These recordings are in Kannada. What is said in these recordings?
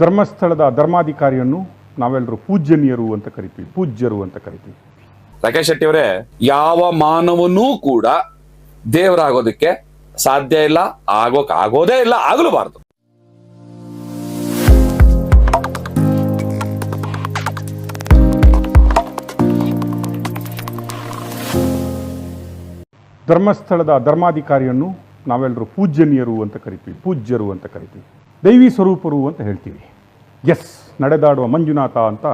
ಧರ್ಮಸ್ಥಳದ ಧರ್ಮಾಧಿಕಾರಿಯನ್ನು ನಾವೆಲ್ಲರೂ ಪೂಜ್ಯರು ಅಂತ ಕರಿತೀವಿ. ರಾಕೇಶ್ ಶೆಟ್ಟಿ ಅವರೇ, ಯಾವ ಮಾನವನೂ ಕೂಡ ದೇವರಾಗೋದಕ್ಕೆ ಸಾಧ್ಯ ಇಲ್ಲ, ಆಗೋದೇ ಇಲ್ಲ, ಆಗಲೂಬಾರದು. ಧರ್ಮಸ್ಥಳದ ಧರ್ಮಾಧಿಕಾರಿಯನ್ನು ನಾವೆಲ್ಲರೂ ಪೂಜ್ಯರು ಅಂತ ಕರಿತೀವಿ. ದೈವಿ ಸ್ವರೂಪರು ಅಂತ ಹೇಳ್ತೀವಿ. ಎಸ್, ನಡೆದಾಡುವ ಮಂಜುನಾಥ ಅಂತ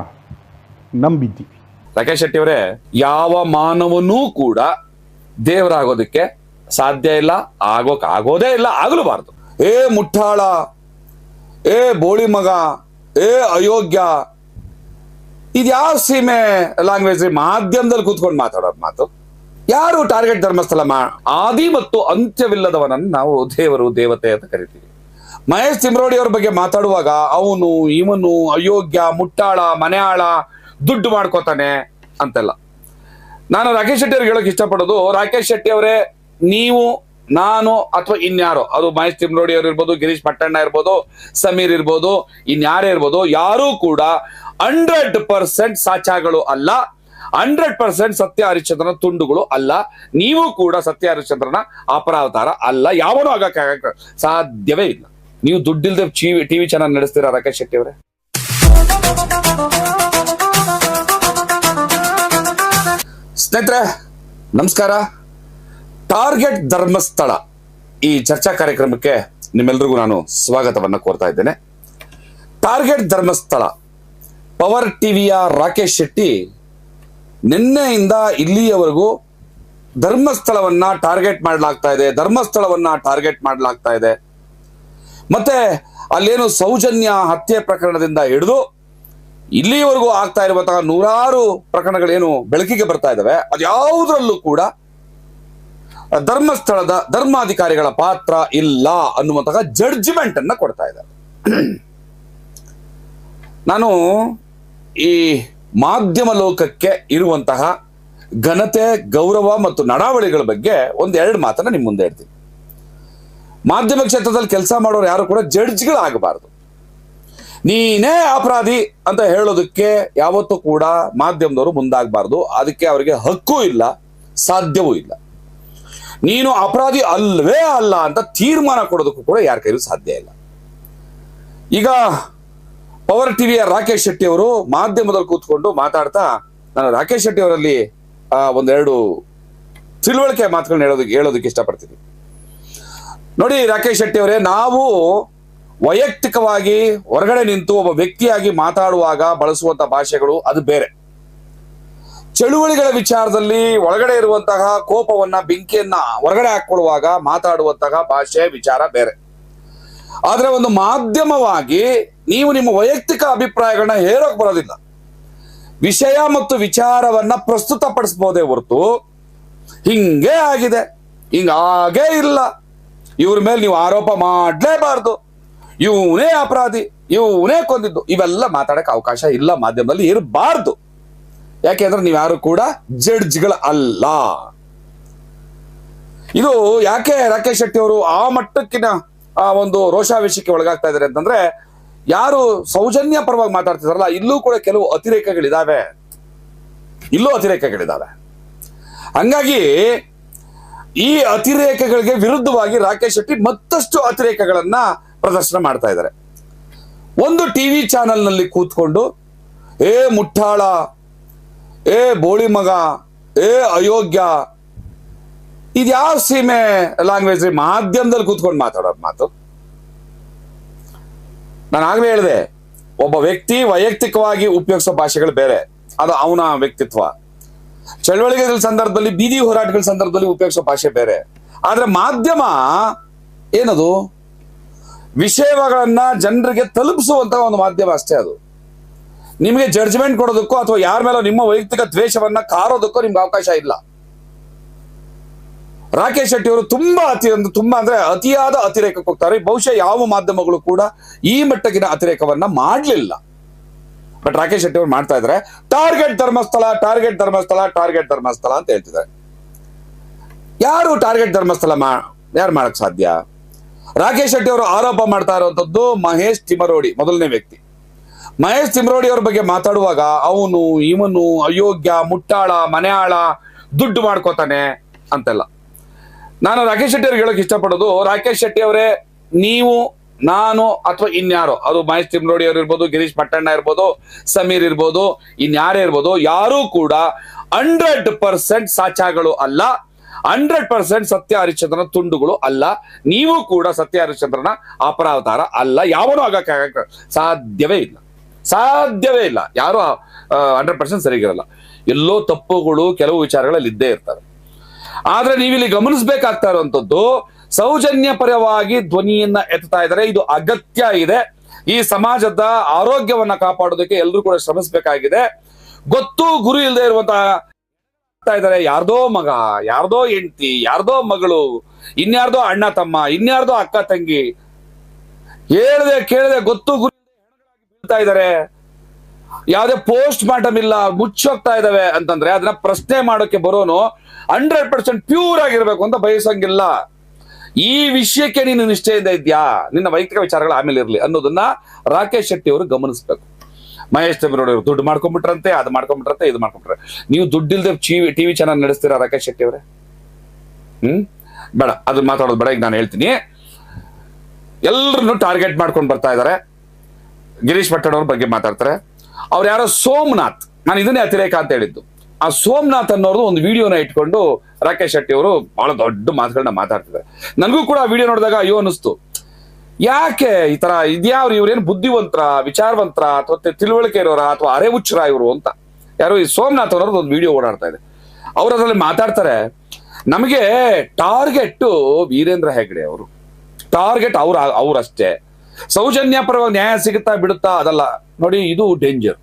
ನಂಬಿದ್ದೀವಿ. ರಾಕೇಶ್ ಶೆಟ್ಟಿ ಅವರೇ, ಯಾವ ಮಾನವನೂ ಕೂಡ ದೇವರಾಗೋದಕ್ಕೆ ಸಾಧ್ಯ ಇಲ್ಲ, ಆಗೋದೇ ಇಲ್ಲ, ಆಗಲೂಬಾರದು. ಏ ಮುಟ್ಟಾಳ, ಏ ಬೋಳಿ ಮಗ, ಏ ಅಯೋಗ್ಯ, ಇದ್ಯಾವ ಸೀಮೆ ಲ್ಯಾಂಗ್ವೇಜ್ ಮಾಧ್ಯಮದಲ್ಲಿ ಕೂತ್ಕೊಂಡು ಮಾತಾಡೋದು ಮಾತು? ಯಾರು ಟಾರ್ಗೆಟ್ ಧರ್ಮಸ್ಥಳ ಆದಿ ಮತ್ತು ಅಂತ್ಯವಿಲ್ಲದವನನ್ನು ನಾವು ದೇವರು ದೇವತೆ ಅಂತ ಕರಿತೀವಿ. ಮಹೇಶ್ ತಿಮ್ರೋಡಿ ಅವ್ರ ಬಗ್ಗೆ ಮಾತಾಡುವಾಗ ಅವನು ಇವನು ಅಯೋಗ್ಯ, ಮುಟ್ಟಾಳ, ಮನೆಯಾಳ, ದುಡ್ಡು ಮಾಡ್ಕೋತಾನೆ ಅಂತೆಲ್ಲ. ನಾನು ರಾಕೇಶ್ ಶೆಟ್ಟಿ ಅವ್ರಿಗೆ ಹೇಳಕ್ ಇಷ್ಟಪಡೋದು, ರಾಕೇಶ್ ಶೆಟ್ಟಿ ಅವರೇ, ನೀವು, ನಾನು ಅಥವಾ ಇನ್ಯಾರೋ, ಅದು ಮಹೇಶ್ ತಿಮ್ರೋಡಿ ಅವ್ರು ಇರ್ಬೋದು, ಗಿರೀಶ್ ಪಟ್ಟಣ್ಣ ಇರ್ಬೋದು, ಸಮೀರ್ ಇರ್ಬೋದು, ಇನ್ಯಾರೇ ಇರ್ಬೋದು, ಯಾರೂ ಕೂಡ 100% ಸಾಚಾಗಳು ಅಲ್ಲ, 100% ಸತ್ಯ ಹರಿಶ್ಚಂದ್ರನ ತುಂಡುಗಳು ಅಲ್ಲ. ನೀವು ಕೂಡ ಸತ್ಯ ಹರಿಶ್ಚಂದ್ರನ ಅಪರಾವತಾರ ಅಲ್ಲ. ಯಾವನೂ ಆಗಕ್ಕೆ ಸಾಧ್ಯವೇ ಇಲ್ಲ. ನೀವು ದುಡ್ಡಿಲ್ದೆ ಟಿವಿ ಚಾನಲ್ ನಡೆಸ್ತೀರಾ ರಾಕೇಶ್ ಶೆಟ್ಟಿ ಅವರೇ? ಸ್ನೇಹಿತರೆ ನಮಸ್ಕಾರ. ಟಾರ್ಗೆಟ್ ಧರ್ಮಸ್ಥಳ ಈ ಚರ್ಚಾ ಕಾರ್ಯಕ್ರಮಕ್ಕೆ ನಿಮ್ಮೆಲ್ರಿಗೂ ನಾನು ಸ್ವಾಗತವನ್ನ ಕೋರ್ತಾ ಇದ್ದೇನೆ. ಟಾರ್ಗೆಟ್ ಧರ್ಮಸ್ಥಳ ಪವರ್ ಟಿವಿಯ ರಾಕೇಶ್ ಶೆಟ್ಟಿ ನಿನ್ನೆಯಿಂದ ಇಲ್ಲಿಯವರೆಗೂ ಧರ್ಮಸ್ಥಳವನ್ನ ಟಾರ್ಗೆಟ್ ಮಾಡಲಾಗ್ತಾ ಇದೆ. ಮತ್ತೆ ಅಲ್ಲೇನು ಸೌಜನ್ಯ ಹತ್ಯೆ ಪ್ರಕರಣದಿಂದ ಹಿಡಿದು ಇಲ್ಲಿಯವರೆಗೂ ಆಗ್ತಾ ಇರುವಂತಹ ನೂರಾರು ಪ್ರಕರಣಗಳೇನು ಬೆಳಕಿಗೆ ಬರ್ತಾ ಇದಾವೆ, ಅದ್ಯಾವುದರಲ್ಲೂ ಕೂಡ ಧರ್ಮಸ್ಥಳದ ಧರ್ಮಾಧಿಕಾರಿಗಳ ಪಾತ್ರ ಇಲ್ಲ ಅನ್ನುವಂತಹ ಜಡ್ಜ್ಮೆಂಟ್ ಅನ್ನ ಕೊಡ್ತಾ ಇದ್ದಾರೆ. ನಾನು ಈ ಮಾಧ್ಯಮ ಲೋಕಕ್ಕೆ ಇರುವಂತಹ ಘನತೆ, ಗೌರವ ಮತ್ತು ನಡಾವಳಿಗಳ ಬಗ್ಗೆ ಒಂದೆರಡು ಮಾತನ್ನ ನಿಮ್ಮ ಮುಂದೆ ಇಡ್ತೀನಿ. ಮಾಧ್ಯಮ ಕ್ಷೇತ್ರದಲ್ಲಿ ಕೆಲಸ ಮಾಡೋರು ಯಾರು ಕೂಡ ಜಡ್ಜ್ಗಳಾಗಬಾರದು. ನೀನೇ ಅಪರಾಧಿ ಅಂತ ಹೇಳೋದಕ್ಕೆ ಯಾವತ್ತೂ ಕೂಡ ಮಾಧ್ಯಮದವರು ಮುಂದಾಗಬಾರ್ದು. ಅದಕ್ಕೆ ಅವರಿಗೆ ಹಕ್ಕೂ ಇಲ್ಲ, ಸಾಧ್ಯವೂ ಇಲ್ಲ. ನೀನು ಅಪರಾಧಿ ಅಲ್ವೇ ಅಲ್ಲ ಅಂತ ತೀರ್ಮಾನ ಕೊಡೋದಕ್ಕೂ ಕೂಡ ಯಾರ ಕೈಲೂ ಸಾಧ್ಯ ಇಲ್ಲ. ಈಗ ಪವರ್ ಟಿವಿಯ ರಾಕೇಶ್ ಶೆಟ್ಟಿ ಅವರು ಮಾಧ್ಯಮದಲ್ಲಿ ಕೂತ್ಕೊಂಡು ಮಾತಾಡ್ತಾ, ನಾನು ರಾಕೇಶ್ ಶೆಟ್ಟಿ ಅವರಲ್ಲಿ ಒಂದೆರಡು ತಿಳುವಳಿಕೆ ಮಾತುಗಳನ್ನ ಹೇಳೋದಕ್ಕೆ ಇಷ್ಟಪಡ್ತೀನಿ. ನೋಡಿ ರಾಕೇಶ್ ಶೆಟ್ಟಿ ಅವರೇ, ನಾವು ವೈಯಕ್ತಿಕವಾಗಿ ಹೊರಗಡೆ ನಿಂತು ಒಬ್ಬ ವ್ಯಕ್ತಿಯಾಗಿ ಮಾತಾಡುವಾಗ ಬಳಸುವಂತಹ ಭಾಷೆಗಳು ಅದು ಬೇರೆ. ಚಳುವಳಿಗಳ ವಿಚಾರದಲ್ಲಿ ಒಳಗಡೆ ಇರುವಂತಹ ಕೋಪವನ್ನ, ಬೆಂಕಿಯನ್ನ ಹೊರಗಡೆ ಹಾಕೊಳ್ಳುವಾಗ ಮಾತಾಡುವಂತಹ ಭಾಷೆ ವಿಚಾರ ಬೇರೆ. ಆದ್ರೆ ಒಂದು ಮಾಧ್ಯಮವಾಗಿ ನೀವು ನಿಮ್ಮ ವೈಯಕ್ತಿಕ ಅಭಿಪ್ರಾಯಗಳನ್ನ ಹೇರೋಕ್ ಬರೋದಿಲ್ಲ. ವಿಷಯ ಮತ್ತು ವಿಚಾರವನ್ನ ಪ್ರಸ್ತುತಪಡಿಸಬಹುದೇ ಹೊರತು ಹಿಂಗೆ ಆಗಿದೆ, ಹಿಂಗಾಗೇ ಇಲ್ಲ, ಇವ್ರ ಮೇಲೆ ನೀವು ಆರೋಪ ಮಾಡಲೇಬಾರ್ದು, ಇವನೇ ಅಪರಾಧಿ, ಇವನೇ ಕೊಂದಿದ್ದು, ಇವೆಲ್ಲ ಮಾತಾಡಕ್ಕೆ ಅವಕಾಶ ಇಲ್ಲ, ಮಾಧ್ಯಮದಲ್ಲಿ ಇರಬಾರ್ದು. ಯಾಕೆಂದ್ರೆ ನೀವ್ಯಾರು ಕೂಡ ಜಡ್ಜ್ಗಳ ಅಲ್ಲ. ಇದು ಯಾಕೆ ರಾಕೇಶ್ ಶೆಟ್ಟಿ ಅವರು ಆ ಮಟ್ಟಕ್ಕಿನ ಒಂದು ರೋಷಾವೇಶಕ್ಕೆ ಒಳಗಾಗ್ತಾ ಇದ್ದಾರೆ ಅಂತಂದ್ರೆ, ಯಾರು ಸೌಜನ್ಯ ಪರವಾಗಿ ಮಾತಾಡ್ತಿದಾರಲ್ಲ, ಇಲ್ಲೂ ಕೂಡ ಕೆಲವು ಅತಿರೇಕಗಳಿದಾವೆ. ಹಂಗಾಗಿ ಈ ಅತಿರೇಕಗಳಿಗೆ ವಿರುದ್ಧವಾಗಿ ರಾಕೇಶ್ ಶೆಟ್ಟಿ ಮತ್ತಷ್ಟು ಅತಿರೇಕಗಳನ್ನ ಪ್ರದರ್ಶನ ಮಾಡ್ತಾ ಇದ್ದಾರೆ. ಒಂದು ಟಿವಿ ಚಾನೆಲ್ ನಲ್ಲಿ ಕೂತ್ಕೊಂಡು ಏ ಮುಟ್ಟಾಳ, ಏ ಬೋಳಿ ಮಗ, ಏ ಅಯೋಗ್ಯ, ಇದ್ಯಾವ ಸೀಮೆ ಲ್ಯಾಂಗ್ವೇಜ್ ಮಾಧ್ಯಮದಲ್ಲಿ ಕೂತ್ಕೊಂಡು ಮಾತಾಡೋದು ಮಾತು? ನಾನು ಆಗ್ಲೇ ಹೇಳಿದೆ, ಒಬ್ಬ ವ್ಯಕ್ತಿ ವೈಯಕ್ತಿಕವಾಗಿ ಉಪಯೋಗಿಸೋ ಭಾಷೆಗಳು ಬೇರೆ, ಅದು ಅವನ ವ್ಯಕ್ತಿತ್ವ. ಚಳವಳಿಗಳ ಸಂದರ್ಭದಲ್ಲಿ, ಬೀದಿ ಹೋರಾಟಗಳ ಸಂದರ್ಭದಲ್ಲಿ ಉಪಯೋಗಿಸೋ ಭಾಷೆ ಬೇರೆ. ಆದ್ರೆ ಮಾಧ್ಯಮ ಏನದು? ವಿಷಯಗಳನ್ನ ಜನರಿಗೆ ತಲುಪಿಸುವಂತಹ ಒಂದು ಮಾಧ್ಯಮ ಅಷ್ಟೇ. ಅದು ನಿಮಗೆ ಜಡ್ಜ್ಮೆಂಟ್ ಕೊಡೋದಕ್ಕೋ ಅಥವಾ ಯಾರ ಮೇಲೋ ನಿಮ್ಮ ವೈಯಕ್ತಿಕ ದ್ವೇಷವನ್ನ ಕಾರೋದಕ್ಕೋ ನಿಮ್ಗೆ ಅವಕಾಶ ಇಲ್ಲ. ರಾಕೇಶ್ ಶೆಟ್ಟಿ ಅವರು ತುಂಬಾ ಅಂದ್ರೆ ಅತಿಯಾದ ಅತಿರೇಕಕ್ಕೆ ಹೋಗ್ತಾರೆ. ಬಹುಶಃ ಯಾವ ಮಾಧ್ಯಮಗಳು ಕೂಡ ಈ ಮಟ್ಟಗಿನ ಅತಿರೇಕವನ್ನ ಮಾಡಲಿಲ್ಲ. ಬಟ್ ರಾಕೇಶ್ ಶೆಟ್ಟಿ ಅವರು ಮಾಡ್ತಾ ಇದ್ದಾರೆ. ಟಾರ್ಗೆಟ್ ಧರ್ಮಸ್ಥಳ ಅಂತ ಹೇಳ್ತಿದ್ದಾರೆ. ಯಾರು ಟಾರ್ಗೆಟ್ ಧರ್ಮಸ್ಥಳ ಯಾರು ಮಾಡಕ್ ಸಾಧ್ಯ? ರಾಕೇಶ್ ಶೆಟ್ಟಿ ಅವರು ಆರೋಪ ಮಾಡ್ತಾ ಇರುವಂತದ್ದು ಮಹೇಶ್ ತಿಮರೋಡಿ ಮೊದಲನೇ ವ್ಯಕ್ತಿ. ಮಹೇಶ್ ತಿಮರೋಡಿ ಅವ್ರ ಬಗ್ಗೆ ಮಾತಾಡುವಾಗ ಅವನು ಇವನು ಅಯೋಗ್ಯ, ಮುಟ್ಟಾಳ, ಮನೆಯಾಳ, ದುಡ್ಡು ಮಾಡ್ಕೋತಾನೆ ಅಂತೆಲ್ಲ. ನಾನು ರಾಕೇಶ್ ಶೆಟ್ಟಿ ಅವ್ರಿಗೆ ಹೇಳಕ್ ಇಷ್ಟಪಡೋದು, ರಾಕೇಶ್ ಶೆಟ್ಟಿ ಅವರೇ, ನೀವು, ನಾನು ಅಥವಾ ಇನ್ಯಾರೋ, ಅದು ಮಹೇಶ್ ತಿಮರೋಡಿ ಅವ್ರು ಇರ್ಬೋದು, ಗಿರೀಶ್ ಪಟ್ಟಣ್ಣ ಇರ್ಬೋದು, ಸಮೀರ್ ಇರ್ಬೋದು, ಇನ್ಯಾರೇ ಇರ್ಬೋದು, ಯಾರೂ ಕೂಡ 100% ಸಾಚಾಗಳು ಅಲ್ಲ, 100% ಸತ್ಯ ಹರಿಶ್ಚಂದ್ರನ ತುಂಡುಗಳು ಅಲ್ಲ. ನೀವು ಕೂಡ ಸತ್ಯ ಹರಿಶ್ಚಂದ್ರನ ಅಪರಾವತಾರ ಅಲ್ಲ. ಯಾವನೂ ಆಗಕ್ಕೆ ಸಾಧ್ಯವೇ ಇಲ್ಲ, ಸಾಧ್ಯವೇ ಇಲ್ಲ. ಯಾರು 100% ಸರಿಗಿರಲ್ಲ. ಎಲ್ಲೋ ತಪ್ಪುಗಳು ಕೆಲವು ವಿಚಾರಗಳಲ್ಲಿ ಇದ್ದೇ ಇರ್ತವೆ. ಆದ್ರೆ ನೀವಿಲ್ಲಿ ಗಮನಿಸಬೇಕಾಗ್ತಾ ಇರುವಂತದ್ದು, ಸೌಜನ್ಯ ಪರವಾಗಿ ಧ್ವನಿಯನ್ನ ಎತ್ತಾ ಇದ್ದಾರೆ. ಇದು ಅಗತ್ಯ ಇದೆ. ಈ ಸಮಾಜದ ಆರೋಗ್ಯವನ್ನ ಕಾಪಾಡೋದಕ್ಕೆ ಎಲ್ಲರೂ ಕೂಡ ಶ್ರಮಿಸಬೇಕಾಗಿದೆ. ಗೊತ್ತು ಗುರು ಇಲ್ಲದೆ ಇರುವಂತಹ ಇದ್ದಾರೆ, ಯಾರ್ದೋ ಮಗ, ಯಾರ್ದೋ ಹೆಂಡತಿ, ಯಾರ್ದೋ ಮಗಳು, ಇನ್ಯಾರ್ದೋ ಅಣ್ಣ ತಮ್ಮ, ಇನ್ಯಾರ್ದೋ ಅಕ್ಕ ತಂಗಿ, ಹೇಳ್ದೆ ಕೇಳದೆ ಗೊತ್ತು ಗುರು ಬೀಳ್ತಾ ಇದ್ದಾರೆ. ಯಾವ್ದೇ ಪೋಸ್ಟ್ ಮಾರ್ಟಮ್ ಇಲ್ಲ, ಮುಚ್ಚೋಗ್ತಾ ಇದಾವೆ ಅಂತಂದ್ರೆ ಅದನ್ನ ಪ್ರಶ್ನೆ ಮಾಡೋಕೆ ಬರೋನು 100% ಪ್ಯೂರ್ ಆಗಿರ್ಬೇಕು ಅಂತ ಬಯಸಂಗಿಲ್ಲ. ಈ ವಿಷಯಕ್ಕೆ ನೀನು ನಿಷ್ಠೆಯಿಂದ ಇದ್ಯಾ, ನಿನ್ನ ವೈಯಕ್ತಿಕ ವಿಚಾರಗಳು ಆಮೇಲೆ ಇರಲಿ ಅನ್ನೋದನ್ನ ರಾಕೇಶ್ ಶೆಟ್ಟಿ ಅವರು ಗಮನಿಸಬೇಕು. ಮಹೇಶ್ ತಿಮರೋಡಿ ಅವರು ದುಡ್ಡು ಮಾಡ್ಕೊಂಡ್ಬಿಟ್ರಂತೆ, ಅದು ಮಾಡ್ಕೊಂಡ್ಬಿಟ್ರಂತೆ, ಇದು ಮಾಡ್ಕೊಂಡ್ಬಿಟ್ರೆ. ನೀವು ದುಡ್ಡಿಲ್ದೆ ಟಿವಿ ಚಾನಲ್ ನಡೆಸ್ತೀರಾ ರಾಕೇಶ್ ಶೆಟ್ಟಿ ಅವರೇ? ಬೇಡ, ಅದನ್ನ ಮಾತಾಡೋದು ಬೇಡ. ಈಗ ನಾನು ಹೇಳ್ತೀನಿ, ಎಲ್ಲರನ್ನು ಟಾರ್ಗೆಟ್ ಮಾಡ್ಕೊಂಡು ಬರ್ತಾ ಇದ್ದಾರೆ. ಗಿರೀಶ್ ಪಟ್ಟಣ ಅವ್ರ ಬಗ್ಗೆ ಮಾತಾಡ್ತಾರೆ. ಅವ್ರು ಯಾರೋ ಸೋಮನಾಥ್, ನಾನು ಇದನ್ನೇ ಅತಿರೇಕ ಅಂತ ಹೇಳಿದ್ದು. ಆ ಸೋಮನಾಥ್ ಅನ್ನೋರು ಒಂದು ವಿಡಿಯೋನ ಇಟ್ಕೊಂಡು ರಾಕೇಶ್ ಶೆಟ್ಟಿ ಅವರು ಬಹಳ ದೊಡ್ಡ ಮಾತುಗಳನ್ನ ಮಾತಾಡ್ತಿದ್ದಾರೆ. ನನಗೂ ಕೂಡ ಆ ವಿಡಿಯೋ ನೋಡಿದಾಗ ಅಯ್ಯೋ ಅನಿಸ್ತು, ಯಾಕೆ ಈ ತರ ಇದ್ಯಾವ್ರು, ಇವ್ರೇನು ಬುದ್ಧಿವಂತರ, ವಿಚಾರವಂತರ, ಅಥವಾ ತಿಳುವಳಿಕೆ ಇರೋರ, ಅಥವಾ ಅರೆ ಹುಚ್ಚರ ಇವರು ಅಂತ. ಯಾರು ಈ ಸೋಮನಾಥ್ ಅನ್ನೋದು ಒಂದು ವಿಡಿಯೋ ಓಡಾಡ್ತಾ ಇದೆ. ಅವ್ರು ಅದರಲ್ಲಿ ಮಾತಾಡ್ತಾರೆ, ನಮಗೆ ಟಾರ್ಗೆಟ್ ವೀರೇಂದ್ರ ಹೆಗ್ಡೆ ಅವರು, ಟಾರ್ಗೆಟ್ ಅವ್ರಷ್ಟೇ. ಸೌಜನ್ಯ ಪರವಾಗಿ ನ್ಯಾಯ ಸಿಗುತ್ತಾ ಬಿಡುತ್ತಾ ಅದಲ್ಲ ನೋಡಿ, ಇದು ಡೇಂಜರ್.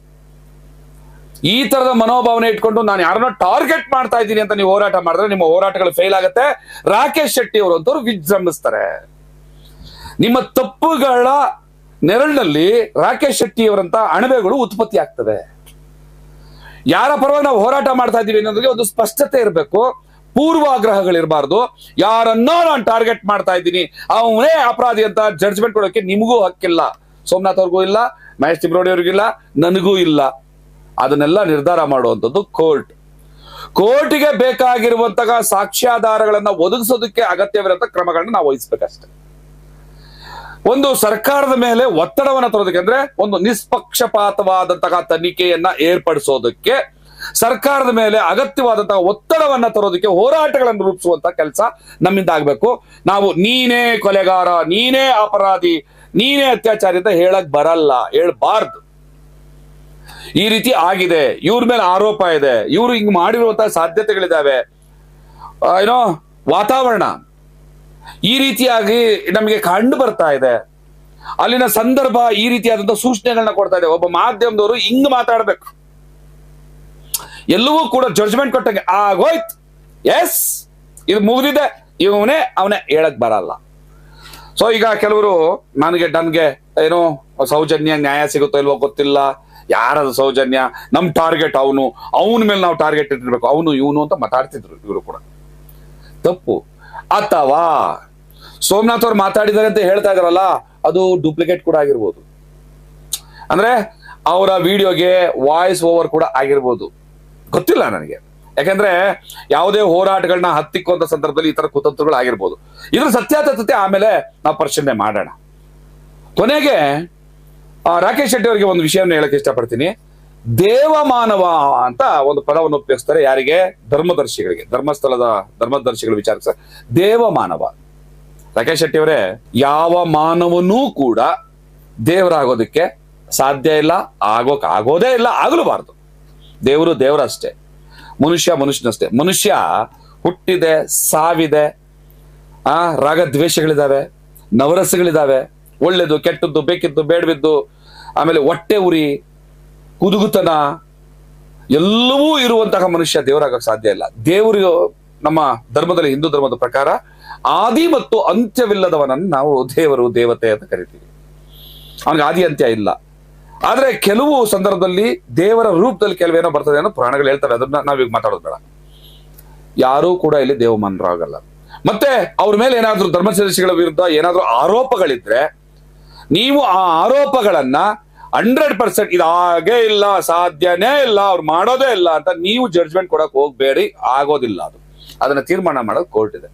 ಈ ತರದ ಮನೋಭಾವನೆ ಇಟ್ಕೊಂಡು ನಾನು ಯಾರನ್ನ ಟಾರ್ಗೆಟ್ ಮಾಡ್ತಾ ಇದ್ದೀನಿ ಅಂತ ನೀವು ಹೋರಾಟ ಮಾಡಿದ್ರೆ ನಿಮ್ಮ ಹೋರಾಟಗಳು ಫೇಲ್ ಆಗುತ್ತೆ. ರಾಕೇಶ್ ಶೆಟ್ಟಿ ಅವರು ಅಂತವ್ರು ವಿಜೃಂಭಿಸ್ತಾರೆ. ನಿಮ್ಮ ತಪ್ಪುಗಳ ನೆರಳಿನಲ್ಲಿ ರಾಕೇಶ್ ಶೆಟ್ಟಿ ಅವರಂತ ಅಣಬೆಗಳು ಉತ್ಪತ್ತಿ ಆಗ್ತವೆ. ಯಾರ ಪರವಾಗಿ ನಾವು ಹೋರಾಟ ಮಾಡ್ತಾ ಇದ್ದೀವಿ ಅನ್ನೋದಕ್ಕೆ ಒಂದು ಸ್ಪಷ್ಟತೆ ಇರಬೇಕು, ಪೂರ್ವಾಗ್ರಹಗಳಿರಬಾರ್ದು. ಯಾರನ್ನೋ ನಾನು ಟಾರ್ಗೆಟ್ ಮಾಡ್ತಾ ಇದ್ದೀನಿ, ಅವನೇ ಅಪರಾಧಿ ಅಂತ ಜಡ್ಜ್ಮೆಂಟ್ ಕೊಡೋಕೆ ನಿಮಗೂ ಹಕ್ಕಿಲ್ಲ. ಸೋಮನಾಥ್ ಅವ್ರಿಗೂ ಇಲ್ಲ, ಮಹೇಶ್ ತಿಮರೋಡಿ ಅವ್ರಿಗಿಲ್ಲ, ನನಗೂ ಇಲ್ಲ. ಅದನ್ನೆಲ್ಲ ನಿರ್ಧಾರ ಮಾಡುವಂಥದ್ದು ಕೋರ್ಟ್. ಕೋರ್ಟಿಗೆ ಬೇಕಾಗಿರುವಂತಹ ಸಾಕ್ಷ್ಯಾಧಾರಗಳನ್ನ ಒದಗಿಸೋದಕ್ಕೆ ಅಗತ್ಯವಿರುವಂತಹ ಕ್ರಮಗಳನ್ನ ನಾವು ವಹಿಸ್ಬೇಕಷ್ಟೇ. ಒಂದು ಸರ್ಕಾರದ ಮೇಲೆ ಒತ್ತಡವನ್ನು ತರೋದಕ್ಕೆ, ಅಂದ್ರೆ ಒಂದು ನಿಷ್ಪಕ್ಷಪಾತವಾದಂತಹ ತನಿಖೆಯನ್ನ ಏರ್ಪಡಿಸೋದಕ್ಕೆ ಸರ್ಕಾರದ ಮೇಲೆ ಅಗತ್ಯವಾದಂತಹ ಒತ್ತಡವನ್ನ ತರೋದಕ್ಕೆ ಹೋರಾಟಗಳನ್ನು ರೂಪಿಸುವಂತ ಕೆಲಸ ನಮ್ಮಿಂದ ಆಗ್ಬೇಕು. ನಾವು ನೀನೇ ಕೊಲೆಗಾರ, ನೀನೇ ಅಪರಾಧಿ, ನೀನೇ ಅತ್ಯಾಚಾರಿ ಅಂತ ಹೇಳಕ್ ಬರಲ್ಲ, ಹೇಳ್ಬಾರ್ದು. ಈ ರೀತಿ ಆಗಿದೆ, ಇವ್ರ ಮೇಲೆ ಆರೋಪ ಇದೆ, ಇವರು ಹಿಂಗ್ ಮಾಡಿರುವಂತಹ ಸಾಧ್ಯತೆಗಳಿದಾವೆ, ಏನೋ ವಾತಾವರಣ ಈ ರೀತಿಯಾಗಿ ನಮಗೆ ಕಂಡು ಬರ್ತಾ ಇದೆ, ಅಲ್ಲಿನ ಸಂದರ್ಭ ಈ ರೀತಿಯಾದಂತಹ ಸೂಚನೆಗಳನ್ನ ಕೊಡ್ತಾ ಇದೆ. ಒಬ್ಬ ಮಾಧ್ಯಮದವರು ಹಿಂಗ್ ಮಾತಾಡ್ಬೇಕು, ಎಲ್ಲವೂ ಕೂಡ ಜಡ್ಜ್ಮೆಂಟ್ ಕೊಟ್ಟಂಗೆ ಆಗೋಯ್ತು, ಎಸ್ ಇದು ಮುಗಿದಿದೆ, ಅವನೇ ಹೇಳಕ್ ಬರಲ್ಲ. ಸೊ ಈಗ ಕೆಲವರು ನನ್ಗೆ ಏನೋ ಸೌಜನ್ಯ ನ್ಯಾಯ ಸಿಗುತ್ತೋ ಇಲ್ವೋ ಗೊತ್ತಿಲ್ಲ, ಯಾರದು ಸೌಜನ್ಯ, ನಮ್ ಟಾರ್ಗೆಟ್ ಅವನ ಮೇಲೆ ನಾವು ಟಾರ್ಗೆಟ್ ಇಟ್ಟಿರ್ಬೇಕು, ಅವನು ಇವನು ಅಂತ ಮಾತಾಡ್ತಿದ್ರು. ಇವರು ಕೂಡ ತಪ್ಪು. ಅಥವಾ ಸೋಮನಾಥ್ ಅವ್ರು ಮಾತಾಡಿದ್ದಾರೆ ಅಂತ ಹೇಳ್ತಾ ಇದಾರಲ್ಲ, ಅದು ಡೂಪ್ಲಿಕೇಟ್ ಕೂಡ ಆಗಿರ್ಬೋದು. ಅಂದ್ರೆ ಅವರ ವಿಡಿಯೋಗೆ ವಾಯ್ಸ್ ಓವರ್ ಕೂಡ ಆಗಿರ್ಬೋದು, ಗೊತ್ತಿಲ್ಲ ನನಗೆ. ಯಾಕಂದ್ರೆ ಯಾವುದೇ ಹೋರಾಟಗಳನ್ನ ಹತ್ತಿಕ್ಕುವಂತ ಸಂದರ್ಭದಲ್ಲಿ ಈ ತರ ಕುತಂತ್ರಗಳು ಆಗಿರ್ಬೋದು. ಇದ್ರ ಸತ್ಯಾಸತ್ಯತೆ ಆಮೇಲೆ ನಾವು ಪರಿಶೀಲನೆ ಮಾಡೋಣ. ಕೊನೆಗೆ ರಾಕೇಶ್ ಶೆಟ್ಟಿ ಅವರಿಗೆ ಒಂದು ವಿಷಯವನ್ನು ಹೇಳಕ್ಕೆ ಇಷ್ಟಪಡ್ತೀನಿ. ದೇವಮಾನವ ಅಂತ ಒಂದು ಪದವನ್ನು ಉಪಯೋಗಿಸ್ತಾರೆ. ಯಾರಿಗೆ? ಧರ್ಮದರ್ಶಿಗಳಿಗೆ, ಧರ್ಮದರ್ಶಿಗಳ ವಿಚಾರಿಸ ದೇವಮಾನವ. ರಾಕೇಶ್ ಶೆಟ್ಟಿ ಅವರೇ, ಯಾವ ಮಾನವನೂ ಕೂಡ ದೇವರಾಗೋದಕ್ಕೆ ಸಾಧ್ಯ ಇಲ್ಲ, ಆಗೋದೇ ಇಲ್ಲ, ಆಗಲೂಬಾರದು. ದೇವರು ದೇವರಷ್ಟೇ, ಮನುಷ್ಯ ಮನುಷ್ಯನಷ್ಟೇ. ಮನುಷ್ಯ ಹುಟ್ಟಿದೆ, ಸಾವಿದೆ, ರಾಗದ್ವೇಷಗಳಿದಾವೆ, ನವರಸಗಳಿದಾವೆ, ಒಳ್ಳೇದು ಕೆಟ್ಟದ್ದು, ಬೇಕಿದ್ದು ಬೇಡವಿದ್ದು, ಆಮೇಲೆ ಹೊಟ್ಟೆ ಉರಿ, ಕುದುಗುತನ ಎಲ್ಲವೂ ಇರುವಂತಹ ಮನುಷ್ಯ ದೇವರಾಗಕ್ಕೆ ಸಾಧ್ಯ ಇಲ್ಲ. ದೇವರು ನಮ್ಮ ಧರ್ಮದಲ್ಲಿ, ಹಿಂದೂ ಧರ್ಮದ ಪ್ರಕಾರ ಆದಿ ಮತ್ತು ಅಂತ್ಯವಿಲ್ಲದವನನ್ನು ನಾವು ದೇವರು, ದೇವತೆ ಅಂತ ಕರಿತೀವಿ. ಅವನಿಗೆ ಆದಿ ಅಂತ್ಯ ಇಲ್ಲ. ಆದ್ರೆ ಕೆಲವು ಸಂದರ್ಭದಲ್ಲಿ ದೇವರ ರೂಪದಲ್ಲಿ ಕೆಲವೇನೋ ಬರ್ತದೆ ಅನ್ನೋ ಪುರಾಣಗಳು ಹೇಳ್ತಾರೆ. ಅದನ್ನ ನಾವೀಗ ಮಾತಾಡೋದು ಬೇಡ. ಯಾರೂ ಕೂಡ ಇಲ್ಲಿ ದೇವಮಾನರಾಗಲ್ಲ. ಮತ್ತೆ ಅವ್ರ ಮೇಲೆ ಏನಾದ್ರೂ ಧರ್ಮದರ್ಶಿಗಳ ವಿರುದ್ಧ ಏನಾದ್ರೂ ಆರೋಪಗಳಿದ್ರೆ ನೀವು ಆ ಆರೋಪಗಳನ್ನ 100% ಇದಾಗೇ ಇಲ್ಲ, ಸಾಧ್ಯನೇ ಇಲ್ಲ, ಅವ್ರು ಮಾಡೋದೇ ಇಲ್ಲ ಅಂತ ನೀವು ಜಡ್ಜ್ಮೆಂಟ್ ಕೊಡಕ್ ಹೋಗ್ಬೇಡಿ. ಆಗೋದಿಲ್ಲ. ಅದನ್ನ ತೀರ್ಮಾನ ಮಾಡೋದು ಕೋರ್ಟ್ ಇದೆ.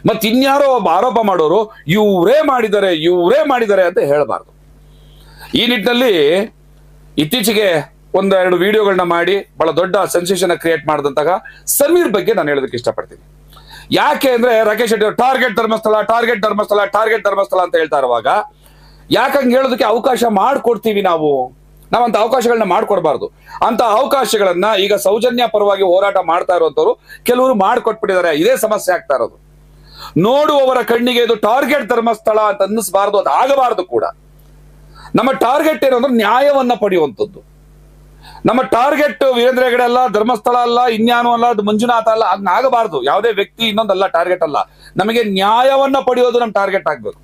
ಮತ್ ಇನ್ಯಾರೋ ಒಬ್ಬ ಆರೋಪ ಮಾಡೋರು ಇವರೇ ಮಾಡಿದ್ದಾರೆ ಅಂತ ಹೇಳಬಾರ್ದು. ಈ ನಿಟ್ಟಿನಲ್ಲಿ ಇತ್ತೀಚೆಗೆ ಒಂದೆರಡು ವಿಡಿಯೋಗಳನ್ನ ಮಾಡಿ ಬಹಳ ದೊಡ್ಡ ಸೆನ್ಸೇಷನ್ ಕ್ರಿಯೇಟ್ ಮಾಡಿದಂತಹ ಸಮೀರ್ ಬಗ್ಗೆ ನಾನು ಹೇಳೋದಕ್ಕೆ ಇಷ್ಟಪಡ್ತೀನಿ. ಯಾಕೆ ಅಂದ್ರೆ ರಾಕೇಶ್ ಶೆಟ್ಟಿ ಅವರು ಟಾರ್ಗೆಟ್ ಧರ್ಮಸ್ಥಳ ಅಂತ ಹೇಳ್ತಾ ಇರುವಾಗ ಯಾಕಂಗೆ ಹೇಳೋದಕ್ಕೆ ಅವಕಾಶ ಮಾಡಿಕೊಡ್ತೀವಿ ನಾವಂತ ಅವಕಾಶಗಳನ್ನ ಮಾಡ್ಕೊಡ್ಬಾರ್ದು. ಅಂತ ಅವಕಾಶಗಳನ್ನ ಈಗ ಸೌಜನ್ಯ ಪರವಾಗಿ ಹೋರಾಟ ಮಾಡ್ತಾ ಇರುವಂತವ್ರು ಕೆಲವರು ಮಾಡ್ಕೊಟ್ಬಿಟ್ಟಿದ್ದಾರೆ. ಇದೇ ಸಮಸ್ಯೆ ಆಗ್ತಾ ಇರೋದು. ನೋಡುವವರ ಕಣ್ಣಿಗೆ ಇದು ಟಾರ್ಗೆಟ್ ಧರ್ಮಸ್ಥಳ ಅಂತ ಅನ್ನಿಸಬಾರ್ದು, ಅದು ಆಗಬಾರ್ದು ಕೂಡ. ನಮ್ಮ ಟಾರ್ಗೆಟ್ ಏನು ಅಂದ್ರೆ ನ್ಯಾಯವನ್ನ ಪಡೆಯುವಂಥದ್ದು. ನಮ್ಮ ಟಾರ್ಗೆಟ್ ವೀರೇಂದ್ರ ಹೆಗಡೆ ಅಲ್ಲ, ಧರ್ಮಸ್ಥಳ ಅಲ್ಲ, ಇನ್ಯಾನು ಅಲ್ಲ, ಅದು ಮಂಜುನಾಥ ಅಲ್ಲ, ಅದನ್ನ ಆಗಬಾರ್ದು. ಯಾವುದೇ ವ್ಯಕ್ತಿ ಇನ್ನೊಂದಲ್ಲ ಟಾರ್ಗೆಟ್ ಅಲ್ಲ. ನಮಗೆ ನ್ಯಾಯವನ್ನ ಪಡೆಯೋದು ನಮ್ಮ ಟಾರ್ಗೆಟ್ ಆಗ್ಬೇಕು.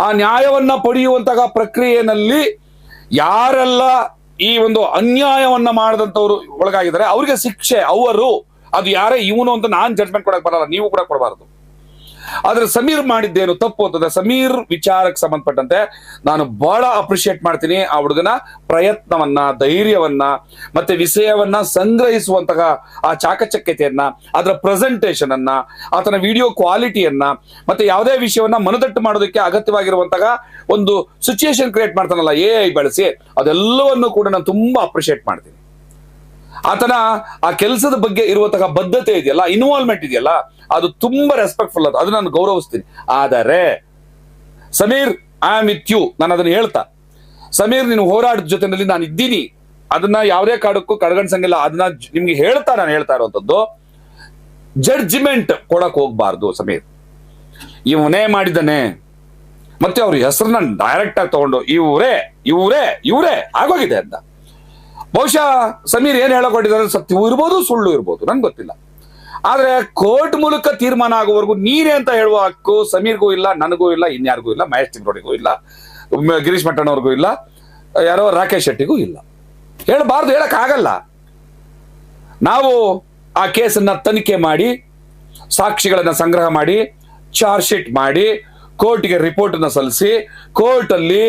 ಆ ನ್ಯಾಯವನ್ನ ಪಡೆಯುವಂತಹ ಪ್ರಕ್ರಿಯೆಯಲ್ಲಿ ಯಾರೆಲ್ಲ ಈ ಒಂದು ಅನ್ಯಾಯವನ್ನ ಮಾಡದಂತವ್ರು ಒಳಗಾಗಿದ್ದಾರೆ ಅವ್ರಿಗೆ ಶಿಕ್ಷೆ, ಅವರು ಅದು ಯಾರೇ ಇವನು ಅಂತ ನಾನ್ ಜಡ್ಜ್ಮೆಂಟ್ ಕೊಡಕ್ ಬರಲ್ಲ, ನೀವು ಕೂಡ ಕೊಡಬಾರದು. ಆದ್ರೆ ಸಮೀರ್ ಮಾಡಿದ್ದೇನು ತಪ್ಪು ಅಂತಂದ್ರೆ ಸಮೀರ್ ವಿಚಾರಕ್ಕೆ ಸಂಬಂಧಪಟ್ಟಂತೆ ನಾನು ಬಹಳ ಅಪ್ರಿಶಿಯೇಟ್ ಮಾಡ್ತೀನಿ ಆ ಹುಡುಗನ ಪ್ರಯತ್ನವನ್ನ, ಧೈರ್ಯವನ್ನ, ಮತ್ತೆ ವಿಷಯವನ್ನ ಸಂಗ್ರಹಿಸುವಂತಹ ಆ ಚಾಕಚಕ್ಯತೆಯನ್ನ, ಅದರ ಪ್ರೆಸೆಂಟೇಷನ್ ಅನ್ನ, ಆತನ ವಿಡಿಯೋ ಕ್ವಾಲಿಟಿಯನ್ನ, ಮತ್ತೆ ಯಾವುದೇ ವಿಷಯವನ್ನ ಮನದಟ್ಟು ಮಾಡೋದಕ್ಕೆ ಅಗತ್ಯವಾಗಿರುವಂತಹ ಒಂದು ಸಿಚುಯೇಷನ್ ಕ್ರಿಯೇಟ್ ಮಾಡ್ತಾನಲ್ಲ AI ಬಳಸಿ, ಅದೆಲ್ಲವನ್ನು ಕೂಡ ನಾನು ತುಂಬಾ ಅಪ್ರಿಶಿಯೇಟ್ ಮಾಡ್ತೀನಿ. ಆತನ ಆ ಕೆಲಸದ ಬಗ್ಗೆ ಇರುವಂತಹ ಬದ್ಧತೆ ಇದೆಯಲ್ಲ, ಇನ್ವಾಲ್ವ್ಮೆಂಟ್ ಇದೆಯಲ್ಲ, ಅದು ತುಂಬಾ ರೆಸ್ಪೆಕ್ಟ್ಫುಲ್. ಅದು ನಾನು ಗೌರವಿಸ್ತೀನಿ. ಆದರೆ Sameer, I am with you, ನಾನು ಅದನ್ನ ಹೇಳ್ತಾ, ಸಮೀರ್ ನೀನು ಹೋರಾಟದ ಜೊತೆನಲ್ಲಿ ನಾನು ಇದ್ದೀನಿ, ಅದನ್ನ ಯಾವುದೇ ಕಾರಣಕ್ಕೂ ಕಡೆಗಣಿಸಂಗಿಲ್ಲ. ಅದನ್ನ ನಿಮ್ಗೆ ನಾನು ಹೇಳ್ತಾ ಇರುವಂತದ್ದು, ಜಡ್ಜ್ಮೆಂಟ್ ಕೊಡಕ್ ಹೋಗ್ಬಾರ್ದು. ಸಮೀರ್ ಇವನೇ ಮಾಡಿದ್ದಾನೆ, ಮತ್ತೆ ಅವ್ರ ಹೆಸರನ್ನ ಡೈರೆಕ್ಟ್ ಆಗಿ ತಗೊಂಡು ಇವರೇ ಆಗೋಗಿದೆ ಅಂತ. ಬಹುಶಃ ಸಮೀರ್ ಏನ್ ಹೇಳಕೊಂಡಿದ್ದಾರೆ ಸತ್ಯವೂ ಇರ್ಬೋದು, ಸುಳ್ಳು ಇರ್ಬೋದು, ನನ್ಗೆ ಗೊತ್ತಿಲ್ಲ. ಆದ್ರೆ ಕೋರ್ಟ್ ಮೂಲಕ ತೀರ್ಮಾನ ಆಗುವವರೆಗೂ ನೀನೇ ಅಂತ ಹೇಳುವ ಹಕ್ಕು ಸಮೀರ್ಗೂ ಇಲ್ಲ, ನನಗೂ ಇಲ್ಲ, ಇನ್ಯಾರಿಗೂ ಇಲ್ಲ, ಮಹೇಶ್ ತಿಮ್ರೋಡಿಗೂ ಇಲ್ಲ, ಗಿರೀಶ್ ಮಟ್ಟಣ್ಣವ್ರಿಗೂ ಇಲ್ಲ, ಯಾರೋ ರಾಕೇಶ್ ಶೆಟ್ಟಿಗೂ ಇಲ್ಲ. ಹೇಳಬಾರ್ದು, ಹೇಳಕ್ ಆಗಲ್ಲ. ನಾವು ಆ ಕೇಸನ್ನ ತನಿಖೆ ಮಾಡಿ, ಸಾಕ್ಷಿಗಳನ್ನ ಸಂಗ್ರಹ ಮಾಡಿ, ಚಾರ್ಜ್ ಶೀಟ್ ಮಾಡಿ, ಕೋರ್ಟ್ಗೆ ರಿಪೋರ್ಟ್ ಅನ್ನ ಸಲ್ಲಿಸಿ, ಕೋರ್ಟ್ ಅಲ್ಲಿ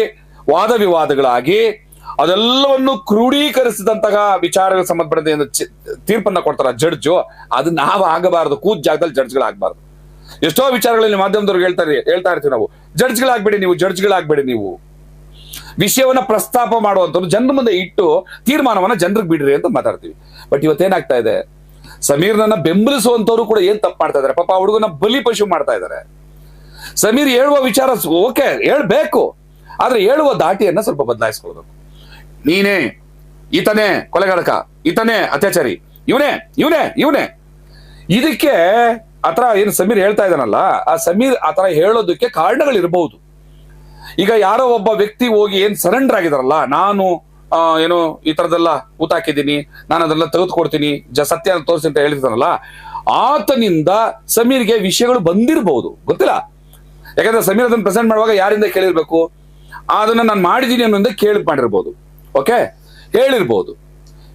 ವಾದ ವಿವಾದಗಳಾಗಿ ಅದೆಲ್ಲವನ್ನು ಕ್ರೋಢೀಕರಿಸಿದಂತಹ ವಿಚಾರಗಳಿಗೆ ಸಂಬಂಧಪಟ್ಟಂತೆ ತೀರ್ಪನ್ನ ಕೊಡ್ತಾರ ಜಡ್ಜು. ಅದು ನಾವು ಆಗಬಾರದು. ಕೂತ್ ಜಾಗದಲ್ಲಿ ಜಡ್ಜ್ಗಳಾಗಬಾರ್ದು. ಎಷ್ಟೋ ವಿಚಾರಗಳಲ್ಲಿ ಮಾಧ್ಯಮದವ್ರಿಗೆ ಹೇಳ್ತಾ ಇರ್ತೀವಿ ನಾವು, ಜಡ್ಜ್ಗಳಾಗ್ಬೇಡಿ ನೀವು ವಿಷಯವನ್ನ ಪ್ರಸ್ತಾಪ ಮಾಡುವಂಥವ್ರು ಜನರ ಮುಂದೆ ಇಟ್ಟು ತೀರ್ಮಾನವನ್ನ ಜನರಿಗೆ ಬಿಡ್ರಿ ಅಂತ ಮಾತಾಡ್ತೀವಿ. ಬಟ್ ಇವತ್ತೇನಾಗ್ತಾ ಇದೆ, ಸಮೀರ್ನನ್ನ ಬೆಂಬಲಿಸುವಂತವ್ರು ಕೂಡ ಏನ್ ತಪ್ಪು ಮಾಡ್ತಾ ಇದಾರೆ. ಪಾಪ ಹುಡುಗನ ಬಲಿ ಪಶು ಮಾಡ್ತಾ ಇದ್ದಾರೆ. ಸಮೀರ್ ಹೇಳುವ ವಿಚಾರ ಓಕೆ ಹೇಳ್ಬೇಕು, ಆದ್ರೆ ಹೇಳುವ ದಾಟಿಯನ್ನ ಸ್ವಲ್ಪ ಬದಲಾಯಿಸ್ಕೊಳ್ಬೇಕು. ನೀನೇ, ಈತನೇ ಕೊಲೆಗಾರಕ, ಈತನೇ ಅತ್ಯಾಚಾರಿ, ಇವನೇ ಇದಕ್ಕೆ ಆತರ ಏನು ಸಮೀರ್ ಹೇಳ್ತಾ ಇದ್ದಾನಲ್ಲ, ಆ ಸಮೀರ್ ಆತರ ಹೇಳೋದಕ್ಕೆ ಕಾರಣಗಳಿರ್ಬಹುದು. ಈಗ ಯಾರೋ ಒಬ್ಬ ವ್ಯಕ್ತಿ ಹೋಗಿ ಏನ್ ಸರೆಂಡರ್ ಆಗಿದಾರಲ್ಲ, ನಾನು ಏನು ಈ ತರದೆಲ್ಲ ಊತಾಕಿದ್ದೀನಿ, ನಾನು ಅದೆಲ್ಲ ತೆಗೆದುಕೊಡ್ತೀನಿ, ಸತ್ಯ ತೋರಿಸಿ ಅಂತ ಹೇಳಿರ್ತಾನಲ್ಲ, ಆತನಿಂದ ಸಮೀರ್ಗೆ ವಿಷಯಗಳು ಬಂದಿರಬಹುದು, ಗೊತ್ತಿಲ್ಲ. ಯಾಕಂದ್ರೆ ಸಮೀರ್ ಅದನ್ನ ಪ್ರೆಸೆಂಟ್ ಮಾಡುವಾಗ ಯಾರಿಂದ ಕೇಳಿರ್ಬೇಕು, ಅದನ್ನ ನಾನು ಮಾಡಿದ್ದೀನಿ ಅನ್ನೋದೇ ಕೇಳಿ ಮಾಡಿರ್ಬೋದು. ಓಕೆ, ಹೇಳಿರ್ಬೋದು.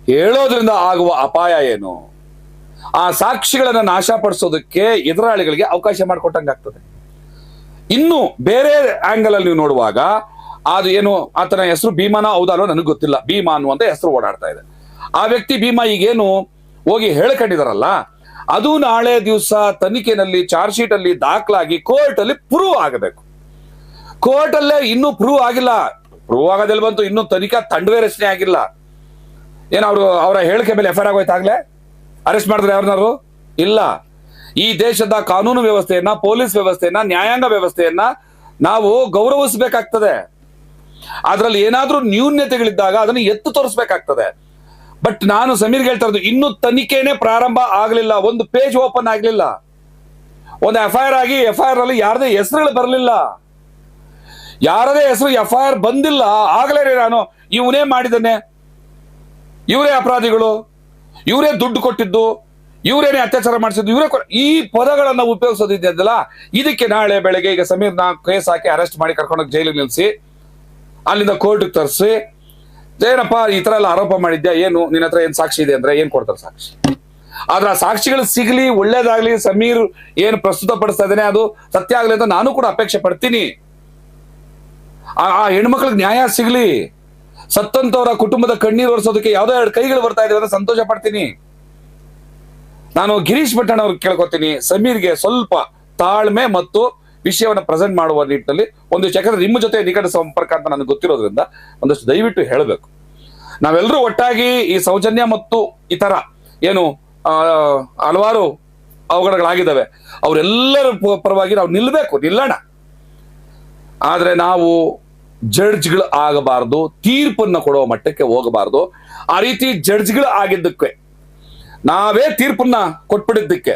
ಹೇಳೋದ್ರಿಂದ ಆಗುವ ಅಪಾಯ ಏನು? ಆ ಸಾಕ್ಷಿಗಳನ್ನ ನಾಶಪಡಿಸೋದಕ್ಕೆ ಎದುರಾಳಿಗಳಿಗೆ ಅವಕಾಶ ಮಾಡಿಕೊಟ್ಟಂಗಾಗ್ತದೆ. ಇನ್ನು ಬೇರೆ ಆಂಗಲ್ ಅಲ್ಲಿ ನೀವು ನೋಡುವಾಗ ಅದು ಏನು, ಆತನ ಹೆಸರು ಭೀಮಾನ ಹೌದಲ್ಲೋ ನನಗೆ ಗೊತ್ತಿಲ್ಲ, ಭೀಮಾ ಅನ್ನುವಂತ ಹೆಸರು ಓಡಾಡ್ತಾ ಇದೆ. ಆ ವ್ಯಕ್ತಿ ಭೀಮಾ ಈಗೇನು ಹೋಗಿ ಹೇಳ್ಕೊಂಡಿದಾರಲ್ಲ, ಅದು ನಾಳೆ ದಿವಸ ತನಿಖೆನಲ್ಲಿ ಚಾರ್ಜ್ ಶೀಟ್ ಅಲ್ಲಿ ದಾಖಲಾಗಿ ಕೋರ್ಟ್ ಅಲ್ಲಿ ಪ್ರೂವ್ ಆಗಬೇಕು. ಕೋರ್ಟ್ ಅಲ್ಲೇ ಇನ್ನೂ ಪ್ರೂವ್ ಆಗಿಲ್ಲ. ಪ್ರೂವ್ ಆಗೋದೆಲ್ಲ ಬಂತು, ಇನ್ನೂ ತನಿಖಾ ತಂಡವೇ ರಚನೆ ಆಗಿಲ್ಲ. ಏನು ಅವರ ಹೇಳಿಕೆ ಮೇಲೆ FIR ಆಗೋಯ್ತಾಗ್ಲೇ ಅರೆಸ್ಟ್ ಮಾಡಿದ್ರೆ ಯಾರನ್ನಾರು? ಇಲ್ಲ. ಈ ದೇಶದ ಕಾನೂನು ವ್ಯವಸ್ಥೆಯನ್ನ, ಪೊಲೀಸ್ ವ್ಯವಸ್ಥೆಯನ್ನ, ನ್ಯಾಯಾಂಗ ವ್ಯವಸ್ಥೆಯನ್ನ ನಾವು ಗೌರವಿಸಬೇಕಾಗ್ತದೆ. ಅದರಲ್ಲಿ ಏನಾದ್ರೂ ನ್ಯೂನ್ಯತೆಗಳಿದ್ದಾಗ ಅದನ್ನು ಎತ್ತು ತೋರಿಸ್ಬೇಕಾಗ್ತದೆ. ಬಟ್ ನಾನು ಸಮೀರ್ಗೆ ಹೇಳ್ತಾ ಇರೋದು, ಇನ್ನೂ ತನಿಖೆನೇ ಪ್ರಾರಂಭ ಆಗಲಿಲ್ಲ, ಒಂದು ಪೇಜ್ ಓಪನ್ ಆಗಲಿಲ್ಲ, ಒಂದು FIR ಆಗಿ FIR ಅಲ್ಲಿ ಯಾರದೇ ಹೆಸರುಗಳು ಬರಲಿಲ್ಲ, ಯಾರದೇ ಹೆಸರು FIR ಬಂದಿಲ್ಲ. ಆಗಲೇ ನಾನು ಇವನೇ ಮಾಡಿದ್ದಾನೆ, ಇವರೇ ಅಪರಾಧಿಗಳು, ಇವರೇ ದುಡ್ಡು ಕೊಟ್ಟಿದ್ದು, ಇವರೇನೇ ಅತ್ಯಾಚಾರ ಮಾಡಿಸಿದ್ದು, ಇವರೇ ಈ ಪದಗಳನ್ನ ಉಪಯೋಗಿಸೋದಿದೆಯಲ್ಲ, ಇದಕ್ಕೆ ನಾಳೆ ಬೆಳಗ್ಗೆ ಈಗ ಸಮೀರ್ನ ಕೇಸ್ ಹಾಕಿ ಅರೆಸ್ಟ್ ಮಾಡಿ ಕರ್ಕೊಂಡೋಗಿ ಜೈಲಿಗೆ ನಿಲ್ಲಿಸಿ ಅಲ್ಲಿಂದ ಕೋರ್ಟ್ಗೆ ತರಿಸಿ, ಏನಪ್ಪ ಈ ತರ ಎಲ್ಲ ಆರೋಪ ಮಾಡಿದ್ಯಾ, ಏನು ನಿನ್ನ ಹತ್ರ ಏನ್ ಸಾಕ್ಷಿ ಇದೆ ಅಂದ್ರೆ ಏನ್ ಕೊಡ್ತಾರೆ ಸಾಕ್ಷಿ? ಆದ್ರೆ ಆ ಸಾಕ್ಷಿಗಳು ಸಿಗ್ಲಿ, ಒಳ್ಳೇದಾಗ್ಲಿ, ಸಮೀರ್ ಏನು ಪ್ರಸ್ತುತಪಡಿಸ್ತಾ ಇದ್ದೇನೆ ಅದು ಸತ್ಯ ಆಗ್ಲಿ ಅಂತ ನಾನು ಕೂಡ ಅಪೇಕ್ಷೆ ಪಡ್ತೀನಿ. ಆ ಹೆಣ್ಮಕ್ಳಿಗೆ ನ್ಯಾಯ ಸಿಗ್ಲಿ, ಸತ್ತಂತವರ ಕುಟುಂಬದ ಕಣ್ಣೀರು ಒರೆಸೋದಕ್ಕೆ ಯಾವ್ದೋ 2 ಕೈಗಳು ಬರ್ತಾ ಇದಾವೆ ಅಂತ ಸಂತೋಷ ಪಡ್ತೀನಿ. ನಾನು ಗಿರೀಶ್ ಭಟ್ಟಣ್ಣ ಅವ್ರಿಗೆ ಕೇಳ್ಕೊತೀನಿ, ಸಮೀರ್ಗೆ ಸ್ವಲ್ಪ ತಾಳ್ಮೆ ಮತ್ತು ವಿಷಯವನ್ನ ಪ್ರೆಸೆಂಟ್ ಮಾಡುವ ನಿಟ್ಟಿನಲ್ಲಿ ಒಂದಿಷ್ಟು, ಯಾಕಂದ್ರೆ ನಿಮ್ಮ ಜೊತೆ ನಿಕಟ ಸಂಪರ್ಕ ಅಂತ ನನಗೆ ಗೊತ್ತಿರೋದ್ರಿಂದ ಒಂದಷ್ಟು ದಯವಿಟ್ಟು ಹೇಳಬೇಕು. ನಾವೆಲ್ಲರೂ ಒಟ್ಟಾಗಿ ಈ ಸೌಜನ್ಯ ಮತ್ತು ಇತರ ಏನು ಹಲವಾರು ಅವಘಡಗಳಾಗಿದ್ದಾವೆ, ಅವರೆಲ್ಲರ ಪರವಾಗಿ ನಾವು ನಿಲ್ಲೋಣ. ಆದ್ರೆ ನಾವು ಜಡ್ಜ್ಗಳು ಆಗಬಾರ್ದು, ತೀರ್ಪನ್ನು ಕೊಡುವ ಮಟ್ಟಕ್ಕೆ ಹೋಗಬಾರ್ದು. ಆ ರೀತಿ ಜಡ್ಜ್ಗಳು ಆಗಿದ್ದಕ್ಕೆ, ನಾವೇ ತೀರ್ಪನ್ನ ಕೊಟ್ಬಿಟ್ಟಿದ್ದಕ್ಕೆ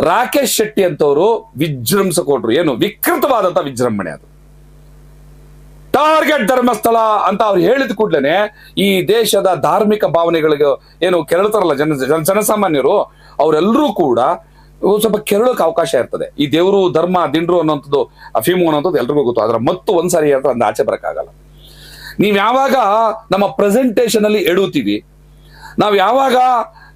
ರಾಕೇಶ್ ಶೆಟ್ಟಿ ಅಂತವರು ವಿಜೃಂಭಣೆ ಕೊಟ್ರು. ಏನು ವಿಕೃತವಾದಂತ ವಿಜೃಂಭಣೆ ಅದು. ಟಾರ್ಗೆಟ್ ಧರ್ಮಸ್ಥಳ ಅಂತ ಅವ್ರು ಹೇಳಿದ ಕೂಡಲೇ ಈ ದೇಶದ ಧಾರ್ಮಿಕ ಭಾವನೆಗಳಿಗೆ ಏನು ಕೆರಳ್ತಾರಲ್ಲ ಜನಸಾಮಾನ್ಯರು, ಅವರೆಲ್ಲರೂ ಕೂಡ ಸ್ವಲ್ಪ ಕೆರಳಕ್ಕೆ ಅವಕಾಶ ಇರ್ತದೆ. ಈ ದೇವರು ಧರ್ಮ ದಿಂಡ್ರು ಅನ್ನೋಂಥದ್ದು, ಅಫೀಮು ಅನ್ನೋಂಥದ್ದು ಎಲ್ರಿಗೂ ಗೊತ್ತು. ಆದ್ರೆ ಮತ್ತು ಒಂದ್ಸಾರಿ ಹೇಳ್ತಾರೆ ಅಂದ್ರೆ ಆಚೆ ಬರಕ್ಕಾಗಲ್ಲ. ನೀವ್ ಯಾವಾಗ ನಮ್ಮ ಪ್ರೆಸೆಂಟೇಷನ್ ಅಲ್ಲಿ ಎಡುತ್ತೀವಿ, ನಾವ್ ಯಾವಾಗ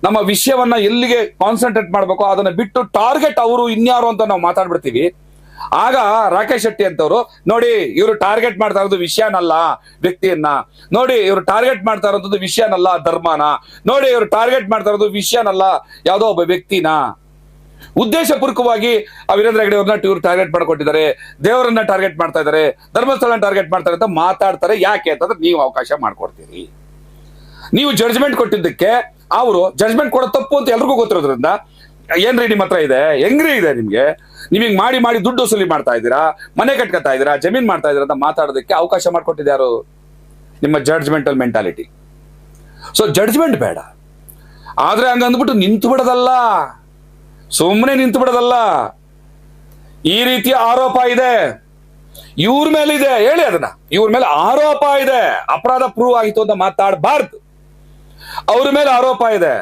ನಮ್ಮ ವಿಷಯವನ್ನ ಎಲ್ಲಿಗೆ ಕಾನ್ಸಂಟ್ರೇಟ್ ಮಾಡ್ಬೇಕು ಅದನ್ನ ಬಿಟ್ಟು ಟಾರ್ಗೆಟ್ ಅವರು ಇನ್ಯಾರು ಅಂತ ನಾವು ಮಾತಾಡ್ಬಿಡ್ತೀವಿ, ಆಗ ರಾಕೇಶ್ ಶೆಟ್ಟಿ ಅಂತವ್ರು ನೋಡಿ ಇವರು ಟಾರ್ಗೆಟ್ ಮಾಡ್ತಾ ಇರೋದು ವಿಷಯನಲ್ಲ ವ್ಯಕ್ತಿಯನ್ನ, ನೋಡಿ ಇವರು ಟಾರ್ಗೆಟ್ ಮಾಡ್ತಾ ಇರೋದು ವಿಷಯನಲ್ಲ ಧರ್ಮನ, ನೋಡಿ ಇವರು ಟಾರ್ಗೆಟ್ ಮಾಡ್ತಾ ಇರೋದು ವಿಷಯನಲ್ಲ ಯಾವ್ದೋ ಒಬ್ಬ ವ್ಯಕ್ತಿನ, ಉದ್ದೇಶಪೂರ್ವಕವಾಗಿ ವೀರೇಂದ್ರ ಹೆಗಡೆ ಅವ್ರನ್ನ ಇವರು ಟಾರ್ಗೆಟ್ ಮಾಡ್ಕೊಟ್ಟಿದ್ದಾರೆ, ದೇವರನ್ನ ಟಾರ್ಗೆಟ್ ಮಾಡ್ತಾ ಇದ್ದಾರೆ, ಧರ್ಮಸ್ಥಳ ಟಾರ್ಗೆಟ್ ಮಾಡ್ತಾರೆ ಅಂತ ಮಾತಾಡ್ತಾರೆ. ಯಾಕೆ ಅಂತಂದ್ರೆ ನೀವು ಅವಕಾಶ ಮಾಡ್ಕೊಡ್ತೀರಿ. ನೀವು ಜಡ್ಜ್ಮೆಂಟ್ ಕೊಟ್ಟಿದ್ದಕ್ಕೆ ಅವರು ಜಡ್ಜ್ಮೆಂಟ್ ಕೊಡೋ ತಪ್ಪು ಅಂತ ಎಲ್ರಿಗೂ ಗೊತ್ತಿರೋದ್ರಿಂದ ಏನ್ರಿ ನಿಮ್ಮ ಹತ್ರ ಇದೆ, ಹೆಂಗ್ರಿ ಇದೆ ನಿಮ್ಗೆ, ನೀವ್ ಹಿಂಗ್ ಮಾಡಿ ಮಾಡಿ ದುಡ್ಡು ವಸೂಲಿ ಮಾಡ್ತಾ ಇದ್ದೀರಾ, ಮನೆ ಕಟ್ಕೊತಾ ಇದ್ದೀರಾ, ಜಮೀನ್ ಮಾಡ್ತಾ ಇದ್ದೀರಾ ಅಂತ ಮಾತಾಡೋದಕ್ಕೆ ಅವಕಾಶ ಮಾಡ್ಕೊಟ್ಟಿದ್ಯಾರು? ನಿಮ್ಮ ಜಡ್ಜ್ಮೆಂಟಲ್ ಮೆಂಟಾಲಿಟಿ. ಸೊ ಜಡ್ಜ್ಮೆಂಟ್ ಬೇಡ, ಆದ್ರೆ ಹಂಗಂದ್ಬಿಟ್ಟು ನಿಂತು ಬಿಡೋದಲ್ಲ, ಸುಮ್ಮನೆ ನಿಂತು ಬಿಡೋದಲ್ಲ. ಈ ರೀತಿಯ ಆರೋಪ ಇದೆ, ಇವ್ರ ಮೇಲೆ ಇದೆ, ಹೇಳಿ ಅದನ್ನ, ಇವ್ರ ಮೇಲೆ ಆರೋಪ ಇದೆ, ಅಪರಾಧ ಪ್ರೂವ್ ಆಯಿತು ಅಂತ ಮಾತಾಡಬಾರ್ದು. ಅವ್ರ ಮೇಲೆ ಆರೋಪ ಇದೆ,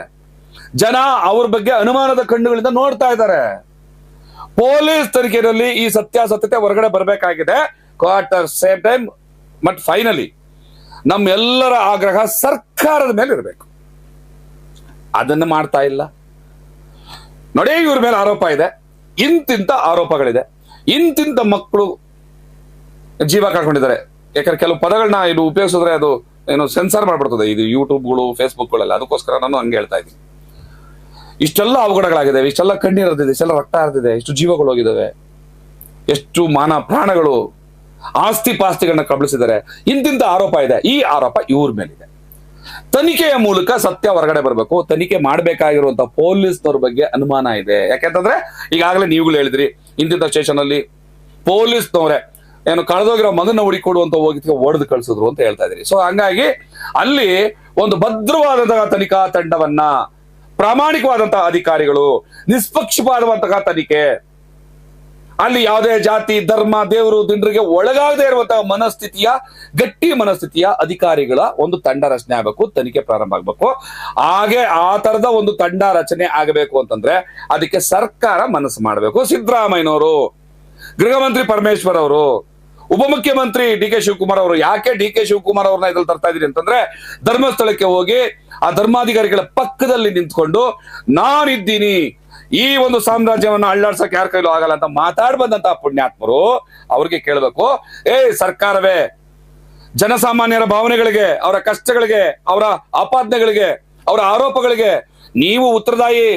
ಜನ ಅವ್ರ ಬಗ್ಗೆ ಅನುಮಾನದ ಕಣ್ಣುಗಳಿಂದ ನೋಡ್ತಾ ಇದ್ದಾರೆ. ಪೊಲೀಸ್ ತನಿಖೆಯಲ್ಲಿ ಈ ಸತ್ಯಾಸತ್ಯತೆ ಹೊರಗಡೆ ಬರಬೇಕಾಗಿದೆ. Quarter same time but finally ನಮ್ಮೆಲ್ಲರ ಆಗ್ರಹ ಸರ್ಕಾರದ ಮೇಲೆ ಇರಬೇಕು. ಅದನ್ನು ಮಾಡ್ತಾ ಇಲ್ಲ. ನೋಡಿ, ಇವ್ರ ಮೇಲೆ ಆರೋಪ ಇದೆ, ಇಂತಿಂತ ಆರೋಪಗಳಿದೆ, ಇಂತಿಂತ ಮಕ್ಕಳು ಜೀವ ಕಳ್ಕೊಂಡಿದ್ದಾರೆ. ಯಾಕಂದ್ರೆ ಕೆಲವು ಪದಗಳನ್ನ ಇದು ಉಪಯೋಗಿಸಿದ್ರೆ ಅದು ಏನು ಸೆನ್ಸಾರ್ ಮಾಡ್ಬಿಡ್ತದೆ, ಇದು ಯೂಟ್ಯೂಬ್ಗಳು ಫೇಸ್ಬುಕ್ಗಳೆಲ್ಲ. ಅದಕ್ಕೋಸ್ಕರ ನಾನು ಹಂಗೆ ಹೇಳ್ತಾ ಇದ್ದೀನಿ. ಇಷ್ಟೆಲ್ಲ ಅವಘಡಗಳಾಗಿದ್ದಾವೆ, ಇಷ್ಟೆಲ್ಲ ಕಣ್ಣೀರು ಹರಿದಿದೆ, ಇಷ್ಟೆಲ್ಲ ರಕ್ತ ಹರಿದಿದೆ, ಎಷ್ಟು ಜೀವಗಳು ಹೋಗಿದ್ದಾವೆ, ಎಷ್ಟು ಮಾನ ಪ್ರಾಣಗಳು, ಆಸ್ತಿ ಪಾಸ್ತಿಗಳನ್ನ ಕಬಳಿಸಿದ್ದಾರೆ. ಇಂತಿಂತ ಆರೋಪ ಇದೆ. ಈ ಆರೋಪ ಇವ್ರ ಮೇಲಿದೆ. ತನಿಖೆಯ ಮೂಲಕ ಸತ್ಯ ಹೊರಗಡೆ ಬರಬೇಕು. ತನಿಖೆ ಮಾಡಬೇಕಾಗಿರುವಂತ ಪೊಲೀಸ್ನವ್ರ ಬಗ್ಗೆ ಅನುಮಾನ ಇದೆ. ಯಾಕೆಂತಂದ್ರೆ ಈಗಾಗಲೇ ನೀವುಗಳು ಹೇಳಿದ್ರಿ, ಇಂತಿಂತ ಸ್ಟೇಷನ್ ಅಲ್ಲಿ ಪೊಲೀಸ್ನವರೇ ಏನು ಕಳೆದೋಗಿರೋ ಮಗನ ಹುಡುಕೊಡುವಂತ ಹೋಗಿ ಒಡೆದು ಕಳಿಸಿದ್ರು ಅಂತ ಹೇಳ್ತಾ ಇದ್ರಿ. ಸೊ ಹಂಗಾಗಿ ಅಲ್ಲಿ ಒಂದು ಭದ್ರವಾದಂತಹ ತನಿಖಾ ತಂಡವನ್ನ, ಪ್ರಾಮಾಣಿಕವಾದಂತಹ ಅಧಿಕಾರಿಗಳು, ನಿಷ್ಪಕ್ಷಪಾತವಂತಹ ತನಿಖೆ, ಅಲ್ಲಿ ಯಾವುದೇ ಜಾತಿ ಧರ್ಮ ದೇವರು ದಿಂಡ್ರಿಗೆ ಒಳಗಾಗದೇ ಇರುವಂತಹ ಮನಸ್ಥಿತಿಯ, ಗಟ್ಟಿ ಮನಸ್ಥಿತಿಯ ಅಧಿಕಾರಿಗಳ ಒಂದು ತಂಡ ರಚನೆ ಆಗಬೇಕು, ತನಿಖೆ ಪ್ರಾರಂಭ ಆಗಬೇಕು. ಹಾಗೆ ಆ ತರದ ಒಂದು ತಂಡ ರಚನೆ ಆಗಬೇಕು ಅಂತಂದ್ರೆ ಅದಕ್ಕೆ ಸರ್ಕಾರ ಮನಸ್ಸು ಮಾಡಬೇಕು. ಸಿದ್ದರಾಮಯ್ಯನವರು, ಗೃಹ ಮಂತ್ರಿ ಪರಮೇಶ್ವರ್ ಅವರು, ಉಪಮುಖ್ಯಮಂತ್ರಿ ಡಿ ಕೆ ಶಿವಕುಮಾರ್ ಅವರು. ಯಾಕೆ ಡಿ ಕೆ ಶಿವಕುಮಾರ್ ಅವ್ರನ್ನ ಇದ್ರಲ್ಲಿ ತರ್ತಾ ಇದೀರಿ ಅಂತಂದ್ರೆ, ಧರ್ಮಸ್ಥಳಕ್ಕೆ ಹೋಗಿ ಆ ಧರ್ಮಾಧಿಕಾರಿಗಳ ಪಕ್ಕದಲ್ಲಿ ನಿಂತ್ಕೊಂಡು ನಾನಿದ್ದೀನಿ, ಈ ಒಂದು ಸಾಮ್ರಾಜ್ಯವನ್ನ ಅಳ್ಳಾಡ್ಸಕ್ ಯಾರ ಕೈಲೂ ಆಗಲ್ಲ ಅಂತ ಮಾತಾಡ್ ಬಂದಂತಹ ಪುಣ್ಯಾತ್ಮರು. ಅವ್ರಿಗೆ ಕೇಳಬೇಕು, ಸರ್ಕಾರವೇ ಜನಸಾಮಾನ್ಯರ ಭಾವನೆಗಳಿಗೆ, ಅವರ ಕಷ್ಟಗಳಿಗೆ, ಅವರ ಆಪಾದನೆಗಳಿಗೆ, ಅವರ ಆರೋಪಗಳಿಗೆ ನೀವು ಉತ್ತರದಾಯಿ.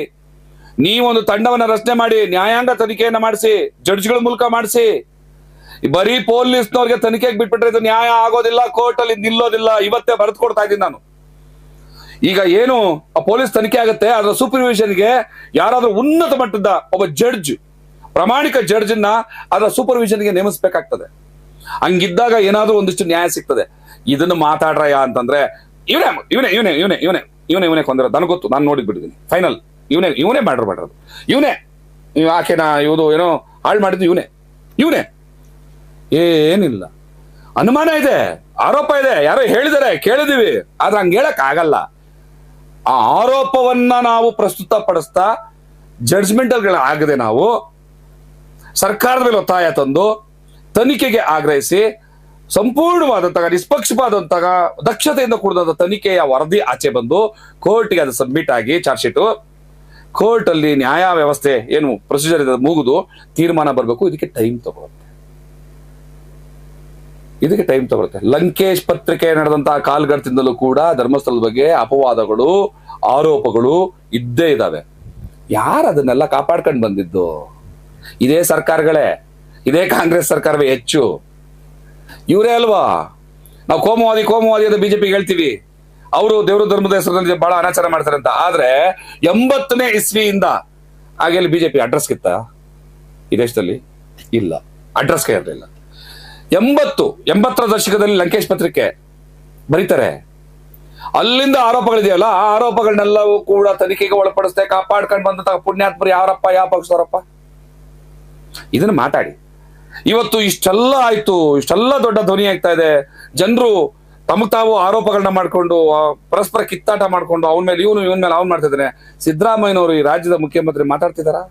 ನೀವೊಂದು ತಂಡವನ್ನ ರಚನೆ ಮಾಡಿ ನ್ಯಾಯಾಂಗ ತನಿಖೆಯನ್ನ ಮಾಡಿಸಿ, ಜಡ್ಜ್ಗಳ ಮೂಲಕ ಮಾಡಿಸಿ. ಬರೀ ಪೊಲೀಸ್ನವ್ರಿಗೆ ತನಿಖೆಗೆ ಬಿಟ್ಬಿಟ್ರೆ ಇದು ನ್ಯಾಯ ಆಗೋದಿಲ್ಲ, ಕೋರ್ಟ್ ಅಲ್ಲಿ ನಿಲ್ಲೋದಿಲ್ಲ. ಇವತ್ತೇ ಬರೆದು ಕೊಡ್ತಾ ಇದ್ದೀನಿ ನಾನು. ಈಗ ಏನು ಆ ಪೊಲೀಸ್ ತನಿಖೆ ಆಗುತ್ತೆ, ಅದರ ಸೂಪರ್ವಿಷನ್ಗೆ ಯಾರಾದ್ರೂ ಉನ್ನತ ಮಟ್ಟದ ಒಬ್ಬ ಜಡ್ಜ್, ಪ್ರಾಮಾಣಿಕ ಜಡ್ಜ್ ಅದರ ಸೂಪರ್ವಿಷನ್ಗೆ ನೇಮಿಸಬೇಕಾಗ್ತದೆ. ಹಂಗಿದ್ದಾಗ ಏನಾದ್ರೂ ಒಂದಿಷ್ಟು ನ್ಯಾಯ ಸಿಗ್ತದೆ. ಇದನ್ನು ಮಾತಾಡ್ರಯ್ಯ ಅಂತಂದ್ರೆ ಇವನೇ ಕೊಂದಿರೋ ನನಗೆ ಗೊತ್ತು, ನಾನು ನೋಡಿದ್ಬಿಟ್ಟಿದ್ದೀನಿ. ಫೈನಲ್ ಇವನೇ ಮಾಡಿರೋದು, ಇವನೇ ಆಕೆನ ಇವುದು ಏನೋ ಹಾಳು ಮಾಡಿದ್ದು ಇವನೇ. ಏನಿಲ್ಲ, ಅನುಮಾನ ಇದೆ, ಆರೋಪ ಇದೆ, ಯಾರೋ ಹೇಳಿದ್ದಾರೆ, ಕೇಳಿದೀವಿ. ಆದ್ರೆ ಹಂಗೆ ಹೇಳಕ್ ಆಗಲ್ಲ. ಆ ಆರೋಪವನ್ನ ನಾವು ಪ್ರಸ್ತುತಪಡಿಸ್ತಾ ಜಡ್ಜ್ಮೆಂಟಲ್ ಆಗದೆ ನಾವು ಸರ್ಕಾರದ ಮೇಲೆ ಒತ್ತಾಯ ತಂದು ತನಿಖೆಗೆ ಆಗ್ರಹಿಸಿ ಸಂಪೂರ್ಣವಾದಂತಹ ನಿಷ್ಪಕ್ಷಪಾತಂತಹ ದಕ್ಷತೆಯಿಂದ ಕೂಡಿದಂತಹ ತನಿಖೆಯ ವರದಿ ಆಚೆ ಬಂದು ಕೋರ್ಟ್ಗೆ ಅದು ಸಬ್ಮಿಟ್ ಆಗಿ ಚಾರ್ಜ್ ಶೀಟು ಕೋರ್ಟ್ ಅಲ್ಲಿ ನ್ಯಾಯ ವ್ಯವಸ್ಥೆ ಏನು ಪ್ರೊಸೀಜರ್ ಇದೆ ಮುಗಿದು ತೀರ್ಮಾನ ಬರಬೇಕು. ಇದಕ್ಕೆ ಟೈಮ್ ತಗೊಳುತ್ತೆ. ಲಂಕೇಶ್ ಪತ್ರಿಕೆ ನಡೆದಂತಹ ಕಾಲ್ಗಡದಿಂದಲೂ ಕೂಡ ಧರ್ಮಸ್ಥಳದ ಬಗ್ಗೆ ಅಪವಾದಗಳು, ಆರೋಪಗಳು ಇದ್ದೇ ಇದ್ದಾವೆ. ಯಾರು ಅದನ್ನೆಲ್ಲ ಕಾಪಾಡ್ಕೊಂಡು ಬಂದಿದ್ದು? ಇದೇ ಸರ್ಕಾರಗಳೇ, ಇದೇ ಕಾಂಗ್ರೆಸ್ ಸರ್ಕಾರವೇ ಹೆಚ್ಚು. ಇವರೇ ಅಲ್ವಾ ನಾವು ಕೋಮುವಾದಿ ಅಂತ ಬಿಜೆಪಿಗೆ ಹೇಳ್ತೀವಿ. ಅವರು ದೇವರು ಧರ್ಮದ ಹೆಸರಲ್ಲಿ ಬಹಳ ಅನಾಚಾರ ಮಾಡ್ತಾರೆ ಅಂತ. ಆದ್ರೆ 80ನೇ ಇಸ್ವಿಯಿಂದ ಹಾಗೆಲ್ಲಿ ಬಿಜೆಪಿ ಅಡ್ರೆಸ್ ಕಿತ್ತ ಈ ದೇಶದಲ್ಲಿ? ಇಲ್ಲ, ಅಡ್ರೆಸ್ಗೆ ಇರಲಿಲ್ಲ. 80ರ ದಶಕದಲ್ಲಿ ಲಂಕೇಶ್ ಪತ್ರಿಕೆ ಬರೀತಾರೆ. ಅಲ್ಲಿಂದ ಆರೋಪಗಳಿದೆಯಲ್ಲ, ಆ ಆರೋಪಗಳನ್ನೆಲ್ಲವೂ ಕೂಡ ತನಿಖೆಗೆ ಒಳಪಡಿಸ್ದೆ ಕಾಪಾಡ್ಕೊಂಡು ಬಂದಂತಹ ಪುಣ್ಯಾತ್ಮರು ಯಾರಪ್ಪ, ಯಾವ ಪಕ್ಷದವರಪ್ಪ? ಇದನ್ನ ಮಾತಾಡಿ. ಇವತ್ತು ಇಷ್ಟೆಲ್ಲ ಆಯ್ತು, ಇಷ್ಟೆಲ್ಲ ದೊಡ್ಡ ಧ್ವನಿ ಆಗ್ತಾ ಇದೆ. ಜನರು ತಮಗ್ ತಾವು ಆರೋಪಗಳನ್ನ ಮಾಡ್ಕೊಂಡು ಪರಸ್ಪರ ಕಿತ್ತಾಟ ಮಾಡ್ಕೊಂಡು ಅವನ ಮೇಲೆ ಇವನ್ ಮೇಲೆ ಅವ್ನು ಮಾಡ್ತಿದ್ದಾನೆ. ಸಿದ್ದರಾಮಯ್ಯನವರು ಈ ರಾಜ್ಯದ ಮುಖ್ಯಮಂತ್ರಿ ಮಾತಾಡ್ತಿದಾರಾ?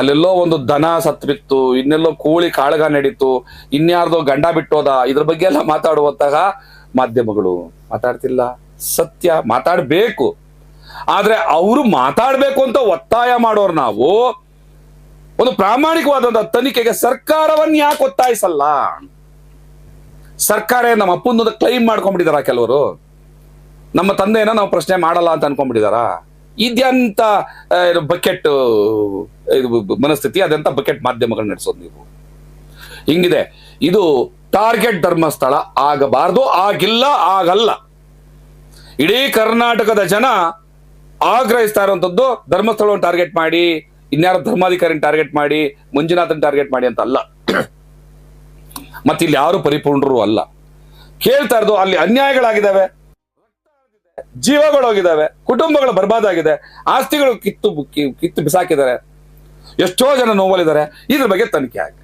ಅಲ್ಲೆಲ್ಲೋ ಒಂದು ದನ ಸತ್ತು ಬಿತ್ತು, ಇನ್ನೆಲ್ಲೋ ಕೋಳಿ ಕಾಳಗ ನಡೀತು, ಇನ್ಯಾರ್ದೋ ಗಂಡ ಬಿಟ್ಟೋದ, ಇದ್ರ ಬಗ್ಗೆ ಎಲ್ಲ ಮಾತಾಡುವಂತಹ ಮಾಧ್ಯಮಗಳು ಮಾತಾಡ್ತಿಲ್ಲ. ಸತ್ಯ ಮಾತಾಡ್ಬೇಕು, ಆದ್ರೆ ಅವರು ಮಾತಾಡ್ಬೇಕು ಅಂತ ಒತ್ತಾಯ ಮಾಡೋರು ನಾವು. ಒಂದು ಪ್ರಾಮಾಣಿಕವಾದಂತಹ ತನಿಖೆಗೆ ಸರ್ಕಾರವನ್ನ ಯಾಕೆ ಒತ್ತಾಯಿಸಲ್ಲ? ಸರ್ಕಾರ ನಮ್ಮ ಅಪ್ಪಂದು ಕ್ಲೈಮ್ ಮಾಡ್ಕೊಂಡ್ಬಿಟ್ಟಿದಾರ ಕೆಲವರು. ನಮ್ಮ ತಂದೆನ ನಾವು ಪ್ರಶ್ನೆ ಮಾಡಲ್ಲ ಅಂತ ಅನ್ಕೊಂಡ್ಬಿಟ್ಟಿದಾರ. ಇದೆಂತ ಬಕೆಟ್ ಮನಸ್ಥಿತಿ, ಅದೆಂತ ಬಕೆಟ್ ಮಾಧ್ಯಮಗಳು ನಡೆಸೋದು ನೀವು? ಹಿಂಗಿದೆ. ಇದು ಟಾರ್ಗೆಟ್ ಧರ್ಮಸ್ಥಳ ಆಗಬಾರ್ದು, ಆಗಿಲ್ಲ, ಆಗಲ್ಲ. ಇಡೀ ಕರ್ನಾಟಕದ ಜನ ಆಗ್ರಹಿಸ್ತಾ ಇರುವಂತದ್ದು ಧರ್ಮಸ್ಥಳವನ್ನು ಟಾರ್ಗೆಟ್ ಮಾಡಿ, ಇನ್ಯಾರ ಧರ್ಮಾಧಿಕಾರಿನ ಟಾರ್ಗೆಟ್ ಮಾಡಿ, ಮಂಜುನಾಥನ್ ಟಾರ್ಗೆಟ್ ಮಾಡಿ ಅಂತ ಅಲ್ಲ. ಮತ್ತೆ ಇಲ್ಲಿ ಯಾರು ಪರಿಪೂರ್ಣರು ಅಲ್ಲ. ಕೇಳ್ತಾ ಇರೋದು ಅಲ್ಲಿ ಅನ್ಯಾಯಗಳಾಗಿದ್ದಾವೆ, ಜೀವಗಳೋಗಿದ್ದಾವೆ, ಕುಟುಂಬಗಳು ಬರ್ಬಾದಾಗಿದೆ, ಆಸ್ತಿಗಳು ಕಿತ್ತು ಬಿಸಾಕಿದ್ದಾರೆ, ಎಷ್ಟೋ ಜನ ನೋವಲಿದ್ದಾರೆ. ಇದ್ರ ಬಗ್ಗೆ ತನಿಖೆ ಆಗಿ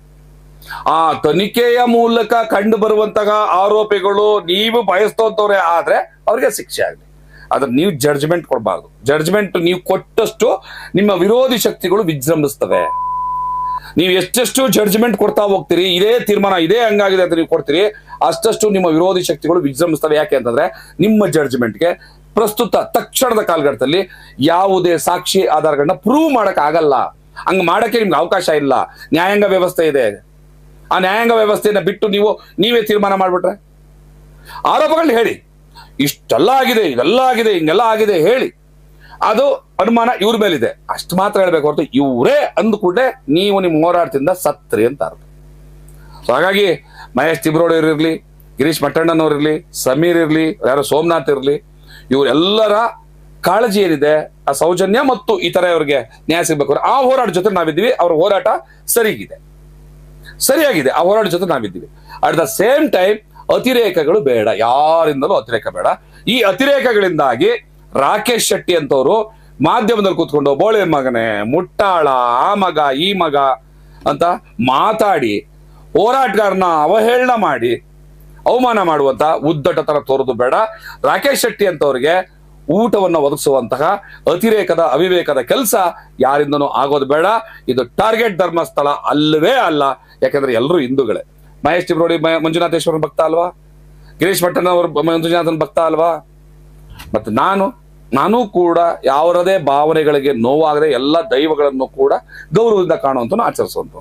ಆ ತನಿಖೆಯ ಮೂಲಕ ಕಂಡು ಬರುವಂತಹ ಆರೋಪಿಗಳು ನೀವು ಬಯಸ್ತೋಂತವ್ರೆ ಆದ್ರೆ ಅವ್ರಿಗೆ ಶಿಕ್ಷೆ ಆಗಲಿ. ಆದ್ರೆ ನೀವು ಜಡ್ಜ್ಮೆಂಟ್ ಕೊಡಬಾರ್ದು. ಜಡ್ಜ್ಮೆಂಟ್ ನೀವು ಕೊಟ್ಟಷ್ಟು ನಿಮ್ಮ ವಿರೋಧಿ ಶಕ್ತಿಗಳು ವಿಜೃಂಭಿಸ್ತವೆ. ನೀವು ಎಷ್ಟೆಷ್ಟು ಜಡ್ಜ್ಮೆಂಟ್ ಕೊಡ್ತಾ ಹೋಗ್ತೀರಿ, ಇದೇ ತೀರ್ಮಾನ ಇದೇ ಹಂಗಾಗಿದೆ ಅಂತ ನೀವು ಕೊಡ್ತೀರಿ, ಅಷ್ಟಷ್ಟು ನಿಮ್ಮ ವಿರೋಧಿ ಶಕ್ತಿಗಳು ವಿಜೃಂಭಿಸ್ತವೆ. ಯಾಕೆ ಅಂತಂದ್ರೆ ನಿಮ್ಮ ಜಡ್ಜ್ಮೆಂಟ್ಗೆ ಪ್ರಸ್ತುತ ತಕ್ಷಣದ ಕಾಲಘಟ್ಟದಲ್ಲಿ ಯಾವುದೇ ಸಾಕ್ಷಿ ಆಧಾರಗಳನ್ನ ಪ್ರೂವ್ ಮಾಡಕ್ ಆಗಲ್ಲ. ಹಂಗ ಮಾಡಕ್ಕೆ ನಿಮ್ಗೆ ಅವಕಾಶ ಇಲ್ಲ. ನ್ಯಾಯಾಂಗ ವ್ಯವಸ್ಥೆ ಇದೆ. ಆ ನ್ಯಾಯಾಂಗ ವ್ಯವಸ್ಥೆಯನ್ನ ಬಿಟ್ಟು ನೀವೇ ತೀರ್ಮಾನ ಮಾಡ್ಬಿಟ್ರೆ, ಆರೋಪಗಳನ್ನ ಹೇಳಿ, ಇಷ್ಟೆಲ್ಲ ಆಗಿದೆ, ಇದೆಲ್ಲ ಆಗಿದೆ, ಹಿಂಗೆಲ್ಲ ಆಗಿದೆ ಹೇಳಿ, ಅದು ಅನುಮಾನ ಇವ್ರ ಮೇಲಿದೆ ಅಷ್ಟು ಮಾತ್ರ ಹೇಳ್ಬೇಕು ಹೊರತು ಇವರೇ ಅಂದ ಕೂಡಲೇ ನೀವು ನಿಮ್ಮ ಹೋರಾಟದಿಂದ ಸತ್ರಿ ಅಂತ ಅರ್ಥ. ಸೊ ಹಾಗಾಗಿ ಮಹೇಶ್ ತಿಬ್ರೋಡಿಯವ್ರು ಇರ್ಲಿ, ಗಿರೀಶ್ ಮಟ್ಟಣ್ಣನವ್ರು ಇರ್ಲಿ, ಸಮೀರ್ ಇರ್ಲಿ, ಯಾರೋ ಸೋಮನಾಥ್ ಇರ್ಲಿ, ಇವರೆಲ್ಲರ ಕಾಳಜಿ ಏನಿದೆ ಆ ಸೌಜನ್ಯ ಮತ್ತು ಈ ತರ ಅವ್ರಿಗೆ ನ್ಯಾಯ ಸಿಗ್ಬೇಕು. ಆ ಹೋರಾಟ ಜೊತೆ ನಾವಿದ್ದೀವಿ. ಅವ್ರ ಹೋರಾಟ ಸರಿಯಾಗಿದೆ. ಆ ಹೋರಾಟ ಜೊತೆ ನಾವಿದ್ದೀವಿ. ಅಟ್ ದ ಸೇಮ್ ಟೈಮ್ ಅತಿರೇಕಗಳು ಬೇಡ, ಯಾರಿಂದಲೂ ಅತಿರೇಕ ಬೇಡ. ಈ ಅತಿರೇಕಗಳಿಂದಾಗಿ ರಾಕೇಶ್ ಶೆಟ್ಟಿ ಅಂತವರು ಮಾಧ್ಯಮದಲ್ಲಿ ಕೂತ್ಕೊಂಡು ಬೋಳೆ ಮಗನೆ, ಮುಟ್ಟಾಳ, ಆ ಮಗ ಈ ಮಗ ಅಂತ ಮಾತಾಡಿ ಹೋರಾಟಗಾರನ ಅವಹೇಳನ ಮಾಡಿ ಅವಮಾನ ಮಾಡುವಂತ ಉದ್ದಟ ತರ ತೋರೋದು ಬೇಡ. ರಾಕೇಶ್ ಶೆಟ್ಟಿ ಅಂತವ್ರಿಗೆ ಊಟವನ್ನು ಒದಗಿಸುವಂತಹ ಅತಿರೇಕದ ಅವಿವೇಕದ ಕೆಲಸ ಯಾರಿಂದನೂ ಆಗೋದು ಬೇಡ. ಇದು ಟಾರ್ಗೆಟ್ ಧರ್ಮಸ್ಥಳ ಅಲ್ಲವೇ ಅಲ್ಲ. ಯಾಕಂದ್ರೆ ಎಲ್ಲರೂ ಹಿಂದೂಗಳೇ. ಮಹೇಶ್ ತಿಬ್ರೋಡಿ ಮಂಜುನಾಥೇಶ್ವರನ ಭಕ್ತ ಅಲ್ವಾ? ಗಿರೀಶ್ ಮಟ್ಟಣ್ಣ ಅವರು ಮಂಜುನಾಥನ ಭಕ್ತ ಅಲ್ವಾ? ಮತ್ತೆ ನಾನು ಕೂಡ ಯಾವರದೇ ಭಾವನೆಗಳಿಗೆ ನೋವಾಗದೆ ಎಲ್ಲ ದೈವಗಳನ್ನು ಕೂಡ ಗೌರವದಿಂದ ಕಾಣುವಂತ ಆಚರಿಸುವಂತ.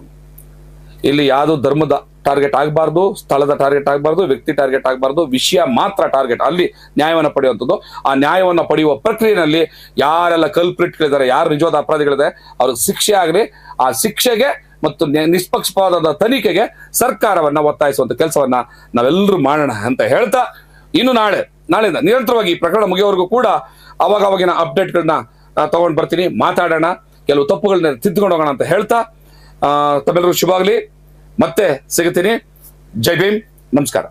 ಇಲ್ಲಿ ಯಾವುದು ಧರ್ಮದ ಟಾರ್ಗೆಟ್ ಆಗಬಾರ್ದು, ಸ್ಥಳದ ಟಾರ್ಗೆಟ್ ಆಗಬಾರ್ದು, ವ್ಯಕ್ತಿ ಟಾರ್ಗೆಟ್ ಆಗಬಾರ್ದು, ವಿಷಯ ಮಾತ್ರ ಟಾರ್ಗೆಟ್. ಅಲ್ಲಿ ನ್ಯಾಯವನ್ನು ಪಡೆಯುವಂಥದ್ದು. ಆ ನ್ಯಾಯವನ್ನು ಪಡೆಯುವ ಪ್ರಕ್ರಿಯೆಯಲ್ಲಿ ಯಾರೆಲ್ಲ ಕಲ್ಪ್ರಿಟ್ಗಳಿದ್ದಾರೆ, ಯಾರು ನಿಜವಾದ ಅಪರಾಧಿಗಳಿದೆ, ಅವ್ರಿಗೆ ಶಿಕ್ಷೆ ಆಗಲಿ. ಆ ಶಿಕ್ಷೆಗೆ ಮತ್ತು ನಿಷ್ಪಕ್ಷಪಾತದ ತನಿಖೆಗೆ ಸರ್ಕಾರವನ್ನ ಒತ್ತಾಯಿಸುವಂತ ಕೆಲಸವನ್ನ ನಾವೆಲ್ಲರೂ ಮಾಡೋಣ ಅಂತ ಹೇಳ್ತಾ, ಇನ್ನು ನಾಳೆಯಿಂದ ನಿರಂತರವಾಗಿ ಈ ಪ್ರಕರಣ ಮುಗಿಯೋವರೆಗೂ ಕೂಡ ಅವಾಗಿನ ಅಪ್ಡೇಟ್ಗಳನ್ನ ತಗೊಂಡು ಬರ್ತೀನಿ, ಮಾತಾಡೋಣ, ಕೆಲವು ತಪ್ಪುಗಳನ್ನ ತಿದ್ದುಕೊಂಡು ಹೋಗೋಣ ಅಂತ ಹೇಳ್ತಾ ತಮ್ಮೆಲ್ಲರೂ ಶುಭ ಆಗಲಿ. ಮತ್ತೆ ಸಿಗುತ್ತೀನಿ. ಜೈ ಭೀಮ್, ನಮಸ್ಕಾರ.